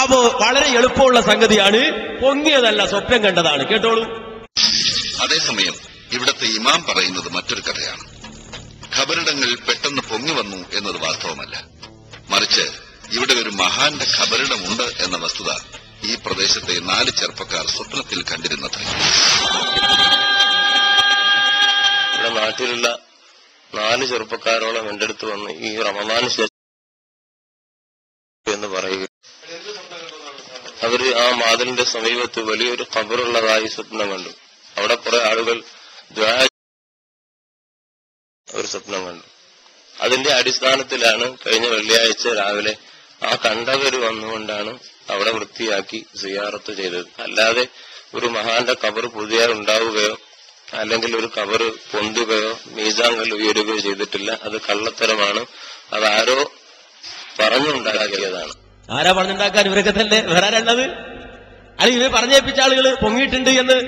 അപ്പോ വളരെ എളുപ്പമുള്ള സംഗതിയാണ്, പൊങ്ങിയതല്ല സ്വപ്നം കണ്ടതാണ്. കേട്ടോളൂ. അതേസമയം ഇവിടത്തെ ഇമാം പറയുന്നത് മറ്റൊരു കഥയാണ്. ഖബറിടങ്ങൾ പെട്ടെന്ന് പൊങ്ങി വന്നു എന്നത് വാസ്തവമല്ല. മറിച്ച് ഇവിടെ ഒരു മഹാന്റെ ഖബറിടമുണ്ട് എന്ന വസ്തുത ഈ പ്രദേശത്തെ 4 ചെറുപ്പക്കാർ സ്വപ്നത്തിൽ കണ്ടിരുന്നത്. ഇവിടെ നാട്ടിലുള്ള 4 ചെറുപ്പക്കാരോളം എന്റെ അടുത്ത് വന്ന് ഈ റമദാന് ശേഷം എന്ന് പറയുക, അവര് ആ മാതലിന്റെ സമീപത്ത് വലിയൊരു ഖബറുള്ളതായി സ്വപ്നം കണ്ടു. അവിടെ കുറെ ആളുകൾ ദുആ ഒരു സ്വപ്നം കണ്ടു. അതിന്റെ അടിസ്ഥാനത്തിലാണ് കഴിഞ്ഞ വെള്ളിയാഴ്ച രാവിലെ ആ കണ്ടവര് വന്നുകൊണ്ടാണ് അവിടെ വൃത്തിയാക്കി സിയാറത്ത് ചെയ്തത്. അല്ലാതെ ഒരു മഹാന്റെ ഖബർ പുതിയ ഉണ്ടാവുകയോ അല്ലെങ്കിൽ ഒരു ഖബർ പൊന്തുകയോ മീസാങ്കൽ ഉയരുകയോ ചെയ്തിട്ടില്ല. അത് കള്ളത്തരമാണ്. അതാരോ പറഞ്ഞുണ്ടാക്കിയതാണ്. ആരാ പറഞ്ഞുണ്ടാക്കാൻ? ഇവരൊക്കെ തന്നെ. വേറെ ആരാണത്? അല്ലെങ്കിൽ ഇവർ പറഞ്ഞേൽപ്പിച്ച ആളുകൾ പൊങ്ങിയിട്ടുണ്ട് എന്ന്.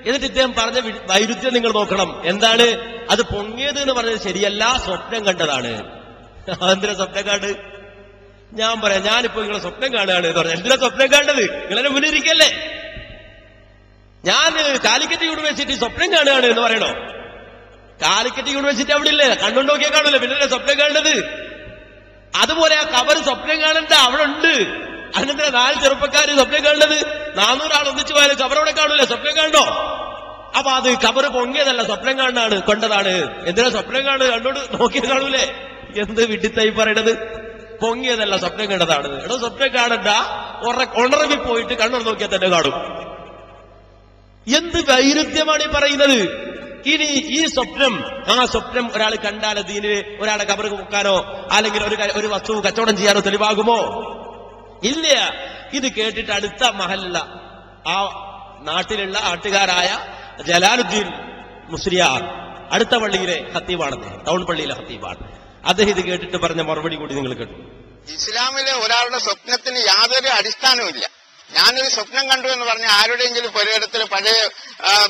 എന്നിട്ട് ഇദ്ദേഹം പറഞ്ഞ വൈരുദ്ധ്യം നിങ്ങൾ നോക്കണം. എന്താണ് അത്? പൊങ്ങിയത് എന്ന് പറഞ്ഞത് ശരിയല്ല, സ്വപ്നം കണ്ടതാണ്. എന്തിനാ സ്വപ്നം കാണ്ട്? ഞാൻ പറയാം, ഞാനിപ്പോ നിങ്ങളെ സ്വപ്നം കാണുകയാണ് എന്ന് പറഞ്ഞാൽ എന്തിനാ സ്വപ്നം കാണുന്നത്? നിങ്ങളെ മുന്നിരിക്കല്ലേ? ഞാൻ കാലിക്കറ്റ് യൂണിവേഴ്സിറ്റി സ്വപ്നം കാണുകയാണ് എന്ന് പറയണോ? കാലിക്കറ്റ് യൂണിവേഴ്സിറ്റി അവിടെ ഇല്ലേ? കണ്ടുകൊണ്ട് നോക്കിയാൽ കാണൂല്ലേ, പിന്നെ സ്വപ്നം കാണുന്നത്. അതുപോലെ ആ കബർ സ്വപ്നം കാണണ്ട, അവിടെ ഉണ്ട്. അതിനെന്തിനാ 4 ചെറുപ്പക്കാര് സ്വപ്നം കാണുന്നത്? 400 ആൾ ഒന്നിച്ചു പോയാലും കബറവിടെ കാണൂല്ലേ? സ്വപ്നം കാണണോ? അപ്പൊ അത് കബർ പൊങ്ങിയതല്ല, സ്വപ്നം കാണാണ്, കണ്ടതാണ്. എന്തിനാ സ്വപ്നം കാണുക? കണ്ടോണ്ട് നോക്കിയാൽ കാണൂലേ? എന്ത് വിഡിത്തായി പറയണത്? പൊങ്ങിയതല്ല, സ്വപ്നം കണ്ടതാണ്. എടോ സ്വപ്നം കാണണ്ട, ഉണർവി പോയിട്ട് കണ്ണുർ നോക്കിയാൽ തന്നെ കാണും. എന്ത് വൈരുദ്ധ്യമാണ് ഈ പറയുന്നത്? ഇനി ഈ സ്വപ്നം, ആ സ്വപ്നം ഒരാൾ കണ്ടാൽ ദീനിന് ഒരാളെ കബർ വെക്കാനോ അല്ലെങ്കിൽ ഒരു വസ്തു കച്ചവടം ചെയ്യാനോ തെളിവാകുമോ? ഇല്ല. ഇത് കേട്ടിട്ട് അടുത്ത മഹല്ല, ആ നാട്ടുകാരായ ജലാലുദ്ദീൻ മുസ്ലിയാർ, അടുത്ത പള്ളിയിലെ ഖത്തീബാണ്, ടൗൺ പള്ളിയിലെ ഖത്തീബാണ്. അദ്ദേഹം ഇത് കേട്ടിട്ട് പറഞ്ഞ മറുപടി കൂടി നിങ്ങൾ കേട്ടു. ഇസ്ലാമിലെ ഒരാളുടെ സ്വപ്നത്തിന് യാതൊരു അടിസ്ഥാനവുമില്ല. ഞാനൊരു സ്വപ്നം കണ്ടു എന്ന് പറഞ്ഞ ആരുടെയെങ്കിലും പുരയിടത്തിൽ പഴയ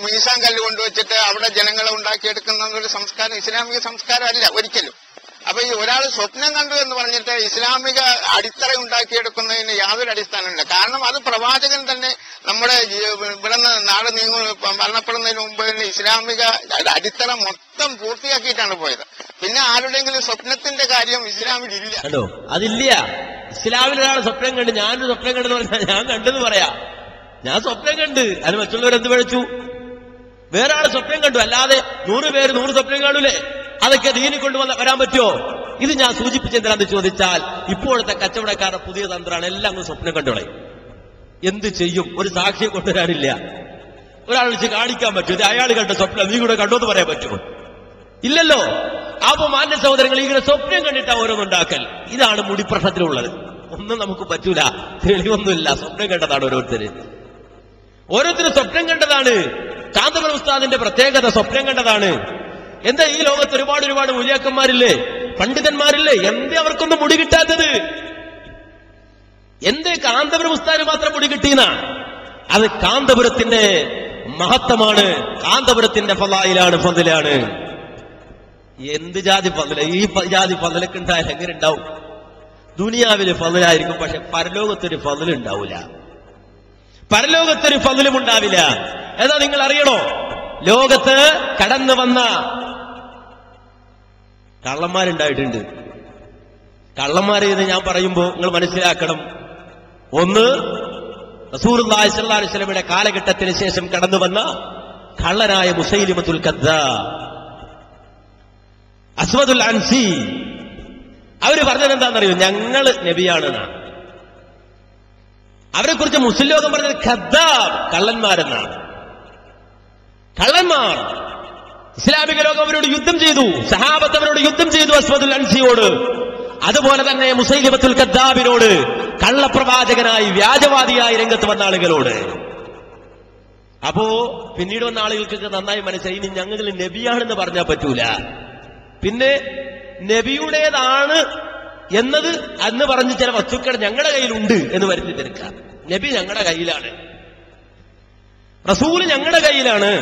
മീസാൻ കല്ല് കൊണ്ടുവച്ചിട്ട് അവിടെ ജനങ്ങളെ ഉണ്ടാക്കിയെടുക്കുന്ന ഒരു സംസ്കാരം ഇസ്ലാമിക സംസ്കാരമല്ല ഒരിക്കലും. അപ്പൊ ഈ ഒരാൾ സ്വപ്നം കണ്ടു എന്ന് പറഞ്ഞിട്ട് ഇസ്ലാമിക അടിത്തറ ഉണ്ടാക്കിയെടുക്കുന്നതിന് യാതൊരു അടിസ്ഥാനമില്ല. കാരണം അത് പ്രവാചകൻ തന്നെ നമ്മുടെ ഇവിടെ നിന്ന് നാട് മരണപ്പെടുന്നതിന് മുമ്പ് തന്നെ ഇസ്ലാമിക അടിത്തറ മൊത്തം പൂർത്തിയാക്കിയിട്ടാണ് പോയത്. പിന്നെ ആരുടെയെങ്കിലും സ്വപ്നത്തിന്റെ കാര്യം ഇസ്ലാമിലില്ല. ഹലോ, അതില്ല. ഇസ്ലാമിൽ ഒരാൾ സ്വപ്നം കണ്ട്, ഞാനൊരു സ്വപ്നം കണ്ടെന്ന് പറഞ്ഞാൽ ഞാൻ കണ്ടെന്ന് പറയാ. ഞാൻ സ്വപ്നം കണ്ട്, അതിന് മറ്റുള്ളവരെന്ത് പഴിച്ചു? വേറെ ആൾ സ്വപ്നം കണ്ടു. അല്ലാതെ 100 പേര് 100 സ്വപ്നം കാണൂലേ? അതൊക്കെ ദീനി വരാൻ പറ്റുമോ? ഇത് ഞാൻ സൂചിപ്പിച്ചെന്തിനാന്ന് ചോദിച്ചാൽ, ഇപ്പോഴത്തെ കച്ചവടക്കാരുടെ പുതിയ തന്ത്രമാണ്. എല്ലാം സ്വപ്നം കണ്ടോളെ. എന്ത് ചെയ്യും? ഒരു സാക്ഷിയെ കൊണ്ടുവരാനില്ല. ഒരാൾ വിളിച്ച് കാണിക്കാൻ പറ്റും, ഇത് അയാൾ കണ്ട സ്വപ്നം, നീ കൂടെ കണ്ടോന്ന് പറയാൻ പറ്റുമോ? ഇല്ലല്ലോ. അപ്പൊ മാന്യ സഹോദരങ്ങൾ, ഇങ്ങനെ സ്വപ്നം കണ്ടിട്ടാ ഓരോന്നുണ്ടാക്കൽ. ഇതാണ് മുടിപ്രശ്നത്തിലുള്ളത്. ഒന്നും നമുക്ക് പറ്റൂല, തെളിവൊന്നുമില്ല. സ്വപ്നം കണ്ടതാണ് ഓരോരുത്തരും സ്വപ്നം കണ്ടതാണ്. കാന്തപുരം ഉസ്താദിന്റെ പ്രത്യേകത സ്വപ്നം കണ്ടതാണ്. എന്താ ഈ ലോകത്ത് ഒരുപാട് മൂല്യാക്കന്മാരില്ലേ, പണ്ഡിതന്മാരില്ലേ? എന്തേ അവർക്കൊന്നും മുടി കിട്ടാത്തത്? എന്തേ കാന്തപുരം ഉസ്താദിന് മാത്രം മുടി കിട്ടീന? അത് കാന്തപുരത്തിന്റെ മഹത്വമാണ്, കാന്തപുരത്തിന്റെ ഫളായിലാണ്. എന്ത് ജാതി ഫളല? ഈ ജാതി ഫളലൊക്കെ ഉണ്ടായാൽ എങ്ങനെ ഉണ്ടാവും? ദുനിയാവില് ഫളലായിരിക്കും, പക്ഷെ പരലോകത്തൊരു ഫളല് ഉണ്ടാവില്ല. പരലോകത്തൊരു ഫളലും ഉണ്ടാവില്ല. ഏതാ നിങ്ങൾ അറിയണോ? ലോകത്ത് കടന്നു വന്ന കള്ളന്മാരുണ്ടായിട്ടുണ്ട്. കള്ളന്മാരെന്ന് ഞാൻ പറയുമ്പോ നിങ്ങൾ മനസ്സിലാക്കണം. ഒന്ന്, റസൂലുള്ളാഹി സ്വല്ലല്ലാഹു അലൈഹി വസല്ലമയുടെ കാലഘട്ടത്തിന് ശേഷം കടന്നു വന്ന കള്ളനായ മുസൈലിമത്തുൽ കദ്ദാബ്, അസ്വദുൽ അൻസി. അവര് പറഞ്ഞത് എന്താണെന്നറിയോ? ഞങ്ങള് നബിയാണെന്നാണ്. അവരെ കുറിച്ച് മുസ്ലിം ലോകം പറഞ്ഞത് കദ്ദാബ്, കള്ളന്മാരെന്നാണ്. കള്ളന്മാർ. ഇസ്ലാമിക ലോകം അവരോട് യുദ്ധം ചെയ്തു, സഹാബത്ത് അവരോട് യുദ്ധം ചെയ്തു, അസ്വദുൽ അൻസിയോട്. അതുപോലെ തന്നെ മുസൈലിമത്തുൽ കദ്ദാബിനോട്, കള്ളപ്രവാചകനായി വ്യാജവാദിയായി രംഗത്ത് വന്ന ആളുകളോട്. അപ്പോ പിന്നീട് വന്ന ആളുകൾക്കൊക്കെ നന്നായി മനസ്സിലായി, ഇനി ഞങ്ങൾ നബിയാണെന്ന് പറഞ്ഞാൽ പറ്റൂല. പിന്നെ നബിയുടേതാണ് എന്നത് അന്ന് പറഞ്ഞ് ചില വസ്തുക്കൾ ഞങ്ങളുടെ കയ്യിലുണ്ട് എന്ന് വരുത്തി തീർക്കാം. നബി ഞങ്ങളുടെ കയ്യിലാണ്, റസൂല് ഞങ്ങളുടെ കയ്യിലാണ്,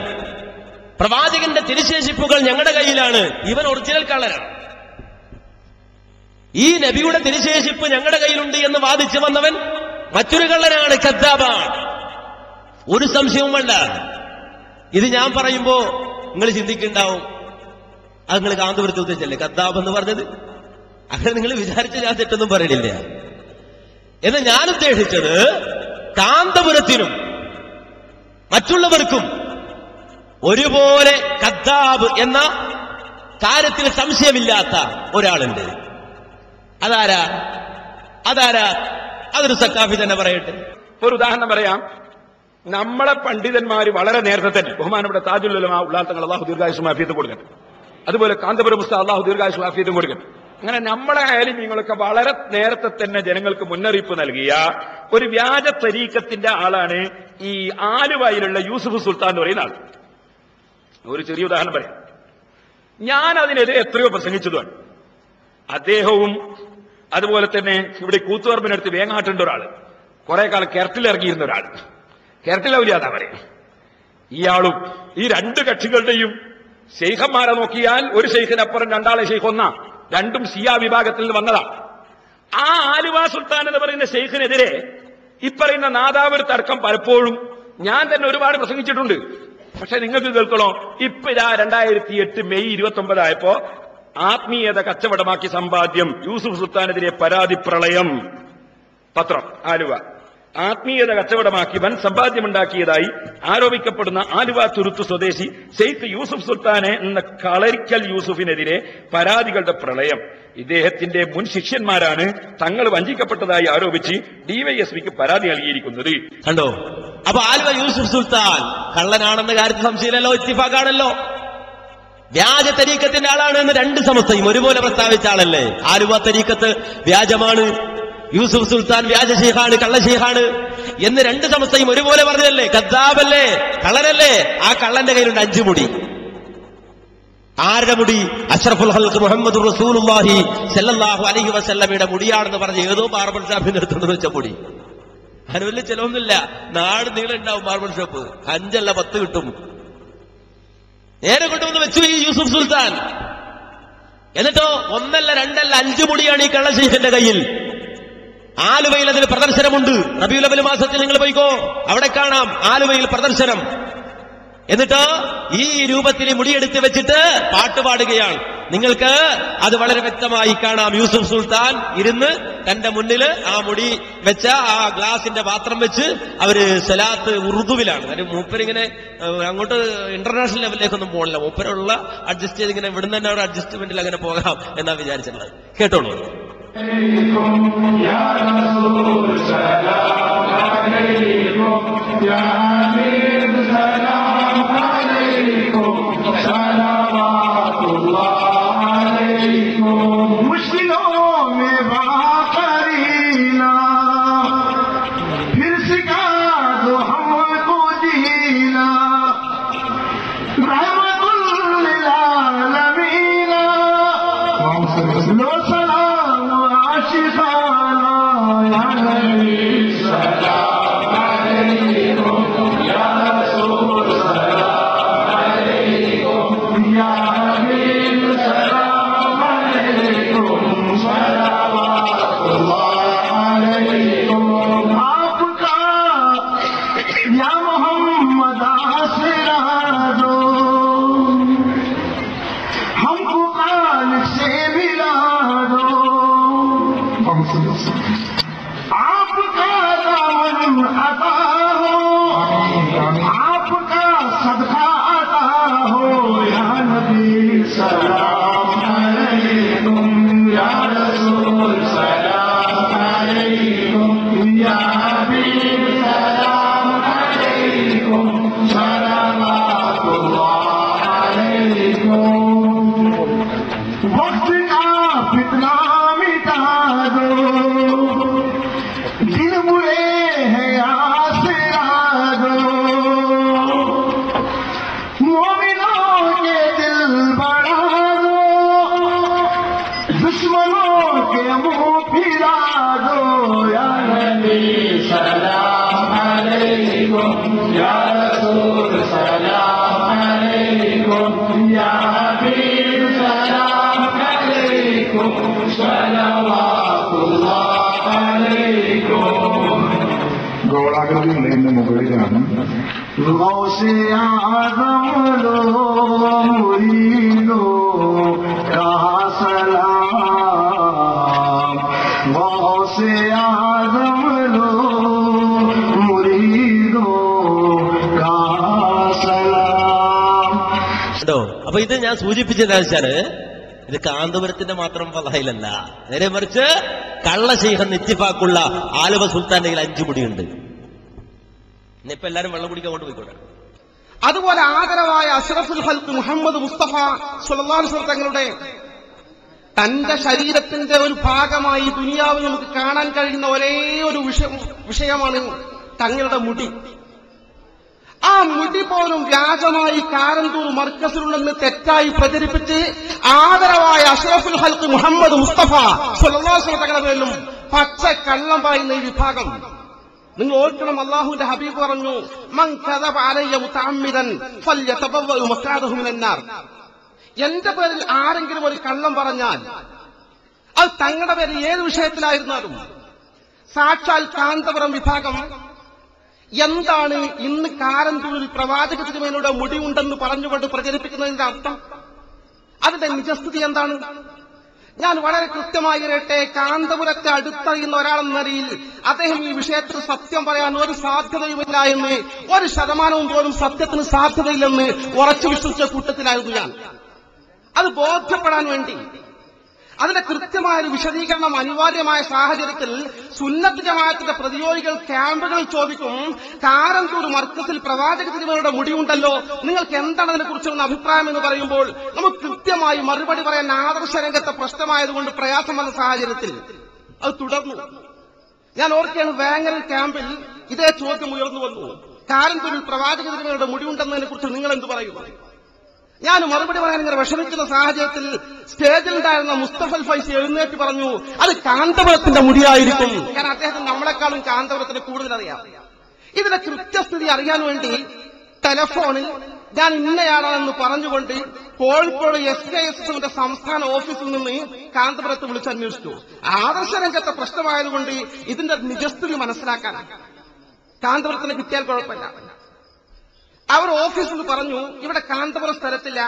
പ്രവാചകന്റെ തിരുശേഷിപ്പുകൾ ഞങ്ങളുടെ കയ്യിലാണ്. ഇവൻ ഒറിജിനൽ കള്ളനാണ്. ഈ നബിയുടെ തിരുശേഷിപ്പ് ഞങ്ങളുടെ കയ്യിലുണ്ട് എന്ന് വാദിച്ചു വന്നവൻ മറ്റൊരു കള്ളനാണ്, കദ്ദാബാണ്. ഒരു സംശയവും വേണ്ട. ഇത് ഞാൻ പറയുമ്പോ നിങ്ങൾ ചിന്തിക്കുന്നുണ്ടാവും, അത് നിങ്ങൾ കാന്തപുരത്ത് ഉദ്ദേശിച്ചല്ലേ കദ്ദാബ് എന്ന് പറഞ്ഞത്? അങ്ങനെ നിങ്ങൾ വിചാരിച്ച ഞാൻ തെറ്റൊന്നും പറയണില്ല. എന്ന് ഞാൻ ഉദ്ദേശിച്ചത് കാന്തപുരത്തിനും മറ്റുള്ളവർക്കും ഒരുപോലെ കദ്ദാബ് എന്ന കാര്യത്തിൽ സംശയമില്ലാത്ത ഒരാളുണ്ട്. അതാരാ? അതൊരു സക്കാഫി തന്നെ പറയട്ടെ. ഒരു ഉദാഹരണം പറയാം. നമ്മളെ പണ്ഡിതന്മാര് വളരെ നേരത്തെ തന്നെ, ബഹുമാനപ്പെട്ട താജുൽ ഉലമ ഉള്ളാത്തങ്ങൾ അള്ളാഹു ദീർഘായുസ്സും ആഫിയത്തും കൊടുക്കട്ടെ, അതുപോലെ കാന്തപുരം ഉസ്താദ് അള്ളാഹു ദീർഘായുസ്സും ആഫിയത്തും കൊടുക്കട്ടെ, അങ്ങനെ നമ്മളെ ആലിമീങ്ങളൊക്കെ വളരെ നേരത്തെ തന്നെ ജനങ്ങൾക്ക് മുന്നറിയിപ്പ് നൽകിയ ഒരു വ്യാജ തരീക്കത്തിന്റെ ആളാണ് ഈ ആലുവയിലുള്ള യൂസുഫ് സുൽത്താൻ എന്ന് പറയുന്ന ആൾ. ഒരു ചെറിയ ഉദാഹരണം പറയാം. ഞാൻ അതിനെതിരെ എത്രയോ പ്രസംഗിച്ചതാണ്. അദ്ദേഹവും അതുപോലെ തന്നെ ഇവിടെ കൂത്തുപറമ്പിനടുത്ത് വേങ്ങാട്ടുണ്ട് ഒരാൾ, കുറെ കാലം കെരട്ടിലിറങ്ങിയിരുന്ന ഒരാൾ, കെരട്ടിലൗലിയാതാ പറയാം. ഇയാളും ഈ രണ്ട് കക്ഷികളുടെയും ശൈഖന്മാരെ നോക്കിയാൽ ഒരു ശൈഖിനപ്പുറം രണ്ടാളെ ശൈഖ് ഒന്നാ, രണ്ടും ഷിയ വിഭാഗത്തിൽ നിന്ന് വന്നതാണ്. ആ ആലുവ സുൽത്താൻ എന്ന് പറയുന്ന ശൈഖിനെതിരെ ഇപ്പറയുന്ന നാദാപുരത്ത് അടക്കം പലപ്പോഴും ഞാൻ തന്നെ ഒരുപാട് പ്രസംഗിച്ചിട്ടുണ്ട്. പക്ഷെ നിങ്ങൾക്ക് കേൾക്കണോ, ഇപ്പൊ ഇതാ 2008 മെയ് 29 ആയപ്പോ ആത്മീയത കച്ചവടമാക്കി സമ്പാദ്യം, യൂസുഫ് സുൽത്താനെതിരെ പരാതി പ്രളയം പത്രം ആലുവ. ആത്മീയത കച്ചവടമാക്കി വൻ സമ്പാദ്യമുണ്ടാക്കിയതായി ആരോപിക്കപ്പെടുന്ന ആലുവ തുരുത്ത് സ്വദേശി ഷെയ്ഖ് യൂസുഫ് സുൽത്താനെ എന്ന കളരിക്കൽ യൂസുഫിനെതിരെ പരാതികളുടെ പ്രളയം. ഇദ്ദേഹത്തിന്റെ മുൻ ശിഷ്യന്മാരാണ് തങ്ങൾ വഞ്ചിക്കപ്പെട്ടതായി ആരോപിച്ച് ഡിവൈഎസ്പിക്ക് പരാതി നൽകിയിരിക്കുന്നത്. കണ്ടോ? അപ്പൊ ആലുവ യൂസുഫ് സുൽത്താൻ കള്ളനാണെന്ന കാര്യത്തിൽ സംശയമില്ലല്ലോ, ഇത്തിഫാഖാണല്ലോ. വ്യാജ തരീക്കത്തിന്റെ ആളാണ് എന്ന് രണ്ട് സമസ്തയും ഒരുപോലെ പ്രസ്താവിച്ച ആളല്ലേ. ആലുവ തരീക്കത്ത് വ്യാജമാണ്, യൂസുഫ് സുൽത്താൻ വ്യാജ ശൈഖാണ്, കള്ള ശൈഖാണ് എന്ന് രണ്ട് സമസ്തയും ഒരുപോലെ പറഞ്ഞതല്ലേ. കദ്ദാബല്ലേ, കള്ളനല്ലേ. ആ കള്ളന്റെ കയ്യിലുണ്ട് 5 മുടി. ആരുടെ മുടി? അഷ്റഫുൽ ഖൽഖ് മുഹമ്മദ് റസൂലുള്ളാഹി സല്ലല്ലാഹു അലൈഹി വസല്ലമയുടെ മുടിയാണെന്ന് പറഞ്ഞ് ഏതോ ബാർബർ ഷാപ്പിന്റെ അടുത്തുകൊണ്ട് വെച്ച മുടി. അതിന് വലിയ ചെലവൊന്നുമില്ല, നാട് നീളുണ്ടാവും ബാർബർ ഷോപ്പ്. 5 അല്ല 10 കിട്ടും. നേരെ കൊണ്ടുവന്ന് വെച്ചു ഈ യൂസുഫ് സുൽത്താൻ. എന്നിട്ടോ 1 അല്ല 2 അല്ല 5 മുടിയാണ് ഈ കള്ള ശൈഖിന്റെ കയ്യിൽ. ആലുവയിൽ അതിന് പ്രദർശനമുണ്ട്. റബീഉൽ അവ്വൽ മാസത്തിൽ നിങ്ങൾ പോയിക്കോ, അവിടെ കാണാം ആലുവയിൽ പ്രദർശനം. എന്നിട്ട് ഈ രൂപത്തിൽ മുടിയെടുത്ത് വെച്ചിട്ട് പാട്ട് പാടുകയാണ്. നിങ്ങൾക്ക് അത് വളരെ വ്യക്തമായി കാണാം. യൂസുഫ് സുൽത്താൻ ഇരുന്ന് തന്റെ മുന്നിൽ ആ മുടി വെച്ച ആ ഗ്ലാസിന്റെ പാത്രം വെച്ച് അവര് സലാത്ത് ഉറുദുവിലാണ്. അതിന് മൂപ്പരിങ്ങനെ അങ്ങോട്ട് ഇന്റർനാഷണൽ ലെവലിലേക്കൊന്നും പോകണില്ല. മൂപ്പരുള്ള അഡ്ജസ്റ്റ് ചെയ്ത് ഇങ്ങനെ ഇവിടുന്ന് തന്നെ ഒരു അഡ്ജസ്റ്റ്മെന്റിൽ അങ്ങനെ പോകാം എന്നാ വിചാരിച്ചിട്ടുള്ളത്. കേട്ടോളൂ. सलावतुल्लाह अलैकुम ഗോളാകൃതിയുള്ളതിന്റെ മുകളിലാണ് അപ്പൊ ഇത് ഞാൻ സൂചിപ്പിച്ചതെന്ന് വെച്ചാല് ഇത് കാന്തപുരത്തിന്റെ മാത്രം ഫളായിലല്ല, നേരെ മറിച്ച് കള്ള ശൈഖ് ഇത്തിഫാക്കുള്ള ആലുവ സുൽത്താന്റെ കയ്യിൽ 5 മുടിയുണ്ട്. ഇന്നിപ്പോ എല്ലാരും വെള്ളം കുടിക്കാൻ കൊണ്ട് പോയിക്കോട്ടെ. അതുപോലെ ആദരവായ അഷ്റഫുൽ ഖൽഖ് മുഹമ്മദ് മുസ്തഫ സ്വല്ലല്ലാഹു അലൈഹി വസല്ലം തങ്ങളുടെ തന്റെ ശരീരത്തിന്റെ ഒരു ഭാഗമായി ദുനിയാവിൽ നമുക്ക് കാണാൻ കഴിയുന്ന ഒരേ ഒരു വിഷയമാണ് തങ്ങളുടെ മുടി. ആ മുടി പോലും വ്യാജമായി കാരന്തൂർ മർക്കസിലുണ്ടെന്ന് തെറ്റായി പ്രചരിപ്പിച്ച് ആദരവായ അഷ്റഫുൽ ഖൽഖ് മുഹമ്മദ് മുസ്തഫ സ്വല്ലല്ലാഹു അലൈഹി വസല്ലം തങ്ങളുടെ പേരിലും പച്ച കള്ളം പറയുന്ന ഈ വിഭാഗം. നിങ്ങൾ ഓർക്കണം, അല്ലാഹുവിന്റെ ഹബീബ് പറഞ്ഞു, മൻ കദബ അലയ്യ മുതഅമ്മിദൻ ഫല്യതബവ്വ മഖ്അദഹു മിനന്നാർ. എന്റെ പേരിൽ ആരെങ്കിലും ഒരു കള്ളം പറഞ്ഞാൽ അത് തങ്ങളുടെ പേരിൽ ഏത് വിഷയത്തിലായിരുന്നാലും സാക്ഷാൽ കാന്തപുരം വിഭാഗം എന്താണ് ഇന്ന് കാരന്തൂരിൽ പ്രവാചക തിരുമേനിയുടെ മുടിയുണ്ടെന്ന് പറഞ്ഞുകൊണ്ട് പ്രചരിപ്പിക്കുന്നതിന്റെ അർത്ഥം? അതിന്റെ നിജസ്ഥിതി എന്താണ്? ഞാൻ വളരെ കൃത്യമായി പറയട്ടെ, കാന്തപുരത്തെ അടുത്തറിയുന്ന ഒരാളെന്ന നിലയിൽ അദ്ദേഹം ഈ വിഷയത്തിൽ സത്യം പറയാൻ ഒരു സാധ്യതയുമില്ല എന്ന്, 1% പോലും സത്യത്തിന് സാധ്യതയില്ലെന്ന് ഉറച്ചു വിശ്വസിച്ച കൂട്ടത്തിലായിരുന്നു ഞാൻ. അത് ബോധ്യപ്പെടാൻ വേണ്ടി അതിന്റെ കൃത്യമായൊരു വിശദീകരണം അനിവാര്യമായ സാഹചര്യത്തിൽ സുന്നത്ത് ജമാഅത്തിന്റെ പ്രതിയോഗികൾ ക്യാമ്പുകളിൽ ചോദിക്കും, കാരന്തൂർ മർക്കസിൽ പ്രവാചക തിരുമേനിയുടെ മുടിയുണ്ടല്ലോ, നിങ്ങൾക്ക് എന്താണ് അതിനെക്കുറിച്ചുള്ള അഭിപ്രായം എന്ന് പറയുമ്പോൾ നമുക്ക് കൃത്യമായി മറുപടി പറയാൻ ആദർശ രംഗത്തെ പ്രശ്നമായതുകൊണ്ട് പ്രയാസം വന്ന സാഹചര്യത്തിൽ അത് തുടർന്നു. ഞാൻ ഓർക്കുകയാണ്, വേങ്ങരൽ ക്യാമ്പിൽ ഇതേ ചോദ്യം ഉയർന്നു വന്നു, കാരന്തൂരിൽ പ്രവാചക തിരുമേനിയുടെ മുടിയുണ്ടെന്നതിനെ കുറിച്ച് നിങ്ങൾ എന്ത് പറയുന്നു? ഞാൻ മറുപടി പറയാൻ ഇങ്ങനെ വിഷമിക്കുന്ന സാഹചര്യത്തിൽ സ്റ്റേജിലുണ്ടായിരുന്ന മുസ്തഫൽ ഫൈസി എഴുന്നേറ്റ് പറഞ്ഞു, അത് കാന്തപുരത്തിന്റെ മുടിയായിരിക്കും. കാരണം അദ്ദേഹത്തിന് നമ്മളെക്കാളും കാന്തപുരത്തിന് കൂടുതൽ അറിയാം. ഇതിന്റെ കൃത്യസ്ഥിതി അറിയാൻ വേണ്ടി ടെലഫോണിൽ ഞാൻ ഇന്നയാളാണെന്ന് പറഞ്ഞുകൊണ്ട് കോഴിക്കോട് SKSSന്റെ സംസ്ഥാന ഓഫീസിൽ നിന്ന് കാന്തപുരത്ത് വിളിച്ചന്വേഷിച്ചു. ആദർശ രംഗത്തെ പ്രശ്നമായതുകൊണ്ട് ഇതിന്റെ നിജസ്ഥിതി മനസ്സിലാക്കാൻ കാന്തപുരത്തിന് കിട്ടിയാൽ കുഴപ്പമില്ല. അവർ ഓഫീസിൽ പറഞ്ഞു, ഇവിടെ കാന്തപുരം സ്ഥലത്തില്ല.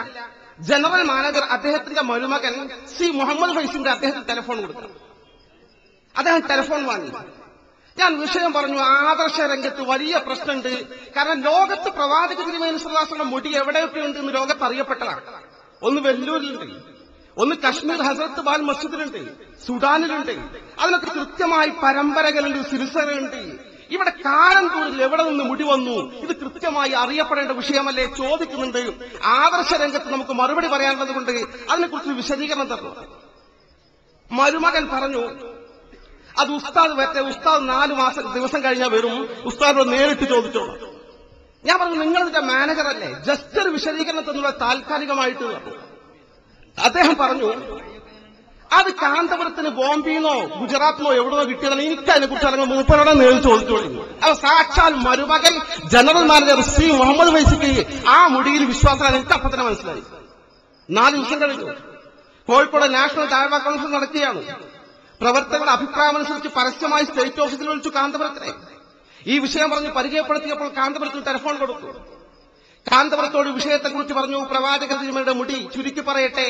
ജനറൽ മാനേജർ അദ്ദേഹത്തിന്റെ മരുമകൻ സി മുഹമ്മദ് ഫൈസിന്റെ അദ്ദേഹത്തിന് ടെലഫോൺ കൊടുത്തു. അദ്ദേഹം ടെലഫോൺ വാങ്ങി. ഞാൻ വിഷയം പറഞ്ഞു, ആദർശ രംഗത്ത് വലിയ പ്രശ്നമുണ്ട്. കാരണം ലോകത്ത് പ്രവാചക തിരുമേനി സ്വല്ലല്ലാഹു അലൈഹി വസല്ലം മുടി എവിടെയൊക്കെ ഉണ്ട് എന്ന് ലോകത്ത് അറിയപ്പെട്ടതാണ്. ഒന്ന് വെല്ലൂരിലുണ്ട്, ഒന്ന് കശ്മീർ ഹസരത്ത് ബാൽ മസ്ജിദിലുണ്ട്, സുഡാനിലുണ്ട്. അതിനൊക്കെ കൃത്യമായി പരമ്പരകളുണ്ട്, സിൽസിലയുണ്ട്. ഇവിടെ കാരന്തൂരിൽ എവിടെ നിന്ന് മുടി വന്നു? ഇത് കൃത്യമായി അറിയപ്പെടേണ്ട വിഷയമല്ലേ? ചോദിക്കുന്നുണ്ട്. ആദർശ രംഗത്ത് നമുക്ക് മറുപടി പറയാനുള്ളത് കൊണ്ട് അതിനെക്കുറിച്ച് വിശദീകരണം തന്നു. മരുമകൻ പറഞ്ഞു, അത് ഉസ്താദ് വരട്ടെ, ഉസ്താദ് 4 ദിവസം കഴിഞ്ഞാൽ വരും, ഉസ്താദിനോട് നേരിട്ട് ചോദിച്ചോളൂ. ഞാൻ പറഞ്ഞു, നിങ്ങളിതിന്റെ മാനേജറല്ലേ, ജസ്റ്റ് ഒരു വിശദീകരണം തന്നുള്ള താൽക്കാലികമായിട്ട് പറഞ്ഞു. അദ്ദേഹം പറഞ്ഞു, അത് കാന്തപുരത്തിന് ബോംബെന്നോ ഗുജറാത്തിനോ എവിടെന്നോ കിട്ടിയതാണ്, എനിക്ക് അതിനെക്കുറിച്ച് അല്ലെങ്കിൽ മൂപ്പരോടെ നേരിട്ട് ചോദിച്ചോളിരുന്നു. അത് സാക്ഷാൽ മരുമകൻ ജനറൽ മാനേജർ സി മുഹമ്മദ് ഫൈസിക്ക് ആ മുടിയിൽ വിശ്വാസമാണ്. എനിക്ക് അപ്പം തന്നെ മനസ്സിലായി. 4 ദിവസം കഴിഞ്ഞു കോഴിക്കോട് നാഷണൽ ദഅവ കൗൺസിൽ നടക്കുകയാണ്. പ്രവർത്തകരുടെ അഭിപ്രായമനുസരിച്ച് പരസ്യമായി സ്റ്റേറ്റ് ഓഫീസിൽ വിളിച്ചു കാന്തപുരത്തിനെ. ഈ വിഷയം പറഞ്ഞ് പരിചയപ്പെടുത്തിയപ്പോൾ കാന്തപുരത്തിന് ടെലഫോൺ കൊടുത്തു. കാന്തപുരത്തോട് വിഷയത്തെക്കുറിച്ച് പറഞ്ഞു, പ്രവാചക തിരുമേനിയുടെ മുടി ചുരുക്കി പറയട്ടെ,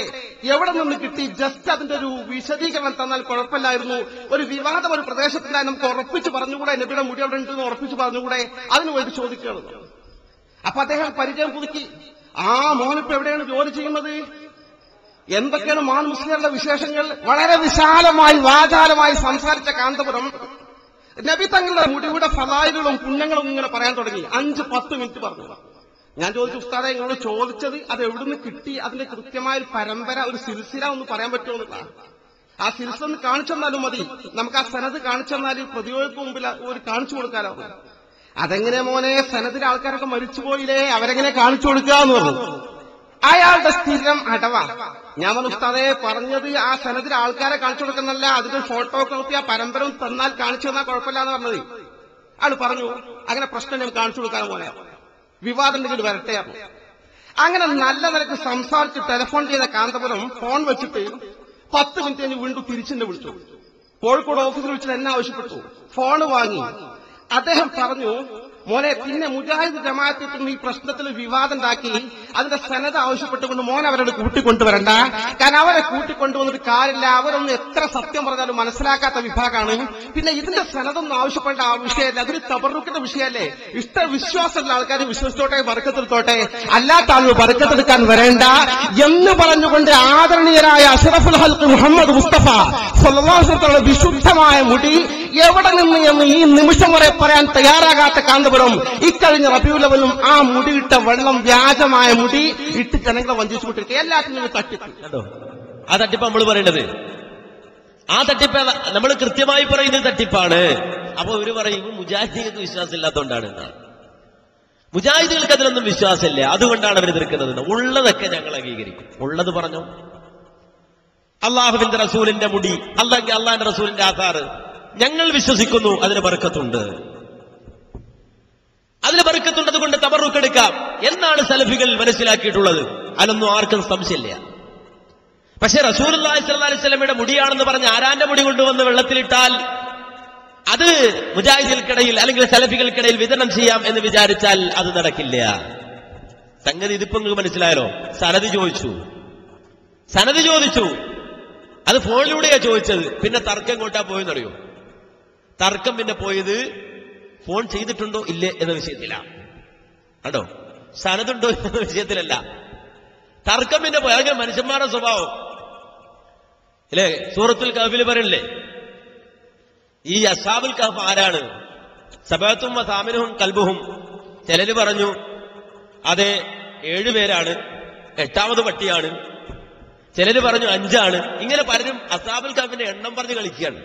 എവിടെ നിന്ന് കിട്ടി? ജസ്റ്റ് അതിന്റെ ഒരു വിശദീകരണം തന്നാൽ കുഴപ്പമില്ലായിരുന്നു. ഒരു വിവാദം ഒരു പ്രദേശത്തിലായി നമുക്ക് ഉറപ്പിച്ച് പറഞ്ഞുകൂടെ, നബിയുടെ മുടി അവിടെ ഉണ്ടെന്ന് ഉറപ്പിച്ച് പറഞ്ഞുകൂടെ? അതിനുവേണ്ടി ചോദിക്കുകയാണ്. അപ്പൊ അദ്ദേഹം പരിചയം പുതുക്കി. ആ മോനിപ്പോ എവിടെയാണ് ജോലി ചെയ്യുന്നത്? എന്തൊക്കെയാണ് മാൻ മുസ്ലിങ്ങളുടെ വിശേഷങ്ങൾ? വളരെ വിശാലമായി വാചാലമായി സംസാരിച്ച കാന്തപുരം നബി തങ്ങളുടെ മുടിയുടെ ഫളായിലുകളും പുണ്യങ്ങളും ഇങ്ങനെ പറയാൻ തുടങ്ങി. 5-10 മിനിറ്റ് പറഞ്ഞു. ഞാൻ ചോദിച്ചു, ഉസ്താദെ നിങ്ങളോട് ചോദിച്ചത് അത് എവിടുന്ന് കിട്ടി? അതിന്റെ കൃത്യമായ ഒരു പരമ്പര, ഒരു സിൽസില ഒന്ന് പറയാൻ പറ്റുമോ എന്നുള്ളതാണ്. ആ സിൽസില ഒന്ന് കാണിച്ചു തന്നാലും മതി. നമുക്ക് ആ സനത് കാണിച്ചു തന്നാൽ പ്രതിയോഗിക്ക് മുമ്പിൽ ഒരു കാണിച്ചു കൊടുക്കാലോ. അതെങ്ങനെ മോനെ, സനദിലെ ആൾക്കാരൊക്കെ മരിച്ചുപോയില്ലേ, അവരെങ്ങനെ കാണിച്ചു കൊടുക്കുക എന്ന് പറഞ്ഞു. അയാളുടെ സ്ഥിരം അടവാ. ഞാൻ പറഞ്ഞു, ഉസ്താദെ പറഞ്ഞത് ആ സനദിലെ ആൾക്കാരെ കാണിച്ചു കൊടുക്കുന്നല്ല, അതിന്റെ ഫോട്ടോ കോപ്പി ആ പരമ്പര തന്നാൽ കാണിച്ചു തന്നാൽ കുഴപ്പമില്ല എന്ന് പറഞ്ഞത്. അയാൾ പറഞ്ഞു, അങ്ങനെ പ്രശ്നം ഞാൻ കാണിച്ചു കൊടുക്കാൻ പോലെ വിവാദം ഉണ്ടെങ്കിൽ വരട്ടെ. അങ്ങനെ നല്ല നിലക്ക് സംസാരിച്ച് ടെലഫോൺ ചെയ്ത കാന്തപുരം ഫോൺ വെച്ചിട്ട് 10 മിനിറ്റ് കഴിഞ്ഞ് വീണ്ടും തിരിച്ചെന്നെ വിളിച്ചു. കോഴിക്കോട് ഓഫീസിൽ വിളിച്ചിട്ട് എന്നെ ആവശ്യപ്പെട്ടു. ഫോണ് വാങ്ങി അദ്ദേഹം പറഞ്ഞു, മോനെ പിന്നെ മുജാഹിദ് ജമാഅത്തിൽ ഈ പ്രശ്നത്തിൽ വിവാദം ഉണ്ടാക്കി അതിന്റെ സനത് ആവശ്യപ്പെട്ടുകൊണ്ട് മോൻ അവരോട് കൂട്ടിക്കൊണ്ടുവരണ്ട. കാരണം അവരെ കൂട്ടിക്കൊണ്ടുവന്നിട്ട് കാര്യമില്ല, അവരൊന്നും എത്ര സത്യം പറഞ്ഞാലും മനസ്സിലാക്കാത്ത വിഭാഗമാണ്. പിന്നെ ഇതിന്റെ സനതൊന്നും ആവശ്യപ്പെടേണ്ട ആ വിഷയമല്ല, അതൊരു തബറുക്കിന്റെ വിഷയമല്ലേ. വിശ്വാസമുള്ള ആൾക്കാർ വിശ്വസിച്ചോട്ടെ, ബർക്കത്തെടുത്തോട്ടെ, അല്ലാത്ത ആളുകൾ ബർക്കത്തെടുക്കാൻ വരേണ്ട എന്ന് പറഞ്ഞുകൊണ്ട് ആദരണീയരായ അഷ്റഫുൽ ഖൽഖ് മുഹമ്മദ് മുസ്തഫ സ്വല്ലല്ലാഹു അലൈഹി വസല്ലം വിശുദ്ധമായ മുടി എവിടെ നിന്ന് എന്ന് ഈ നിമിഷം വരെ പറയാൻ തയ്യാറാകാത്ത കാന്തപുരം ഇക്കഴിഞ്ഞ റബീഉൽ അവ്വലും ആ മുടിയിട്ട വെള്ളം വ്യാജമായ മുടി ഇട്ട് ജനങ്ങളെ വഞ്ചിച്ചുകൊണ്ടിരിക്കുക. എല്ലാത്തിനും തട്ടിപ്പ്. ആ തട്ടിപ്പ് നമ്മൾ പറയേണ്ടത്, ആ തട്ടിപ്പ് നമ്മൾ കൃത്യമായി പറയുന്നത് തട്ടിപ്പാണ്. അപ്പൊ ഇവര് പറയും മുജാഹിദീങ്ങൾക്ക് വിശ്വാസം ഇല്ലാത്തതുകൊണ്ടാണ് എന്നാണ്. മുജാഹിദീകൾക്ക് അതിലൊന്നും വിശ്വാസമില്ല, അതുകൊണ്ടാണ് അവർ എതിർക്കുന്നത്. ഉള്ളതൊക്കെ ഞങ്ങൾ അംഗീകരിക്കും. ഉള്ളത് പറഞ്ഞു. അള്ളാഹുവിന്റെ റസൂലിന്റെ മുടി, അല്ലെങ്കിൽ അള്ളാഹിന്റെ റസൂലിന്റെ ആധാറ് ഞങ്ങൾ വിശ്വസിക്കുന്നു, അതിന് ബർക്കത്തുണ്ട്, അതിന് ബർക്കത്തുണ്ട്, അതുകൊണ്ട് തബറുക്കെടുക്കാം എന്നാണ് സലഫികൾ മനസ്സിലാക്കിയിട്ടുള്ളത്. അതിനൊന്നും ആർക്കും സംശയമില്ല. പക്ഷെ റസൂലുള്ളാഹി സ്വല്ലല്ലാഹു അലൈഹി വസല്ലമയുടെ മുടിയാണെന്ന് പറഞ്ഞ് ആരാന്റെ മുടി കൊണ്ടുവന്ന് വെള്ളത്തിലിട്ടാൽ അത് മുജാഹിദുകൾക്കിടയിൽ അല്ലെങ്കിൽ സലഫികൾക്കിടയിൽ വിതരണം ചെയ്യാം എന്ന് വിചാരിച്ചാൽ അത് നടക്കില്ല. സംഗതി ഇതിപ്പോ നിങ്ങൾക്ക് മനസ്സിലായല്ലോ. സനത് ചോദിച്ചു, അത് ഫോണിലൂടെയാ ചോദിച്ചത്. പിന്നെ തർക്കം എങ്ങോട്ടാ പോയെന്നറിയോ? തർക്കം പിന്നെ പോയത് ഫോൺ ചെയ്തിട്ടുണ്ടോ ഇല്ലേ എന്ന വിഷയത്തിലാണ് കേട്ടോ, സനതുണ്ടോ എന്ന വിഷയത്തിലല്ല. തർക്കം പിന്നെ പോയി. അങ്ങനെ മനുഷ്യന്മാരുടെ സ്വഭാവം അല്ലേ? സൂറത്തുൽ കഹ്ഫിൽ പറയണില്ലേ, ഈ അസ്ഹാബുൽ കഹ്ഫ് ആരാണ്? സബഅത്തും വസാമിനുഹും കൽബുഹും. ചിലര് പറഞ്ഞു അതെ 7 പേരാണ്, 8ാമത് പട്ടിയാണ്. ചിലര് പറഞ്ഞു 5 ആണ്. ഇങ്ങനെ പലരും അസ്ഹാബുൽ കഹ്ഫിന്റെ എണ്ണം പറഞ്ഞ് കളിക്കുകയാണ്.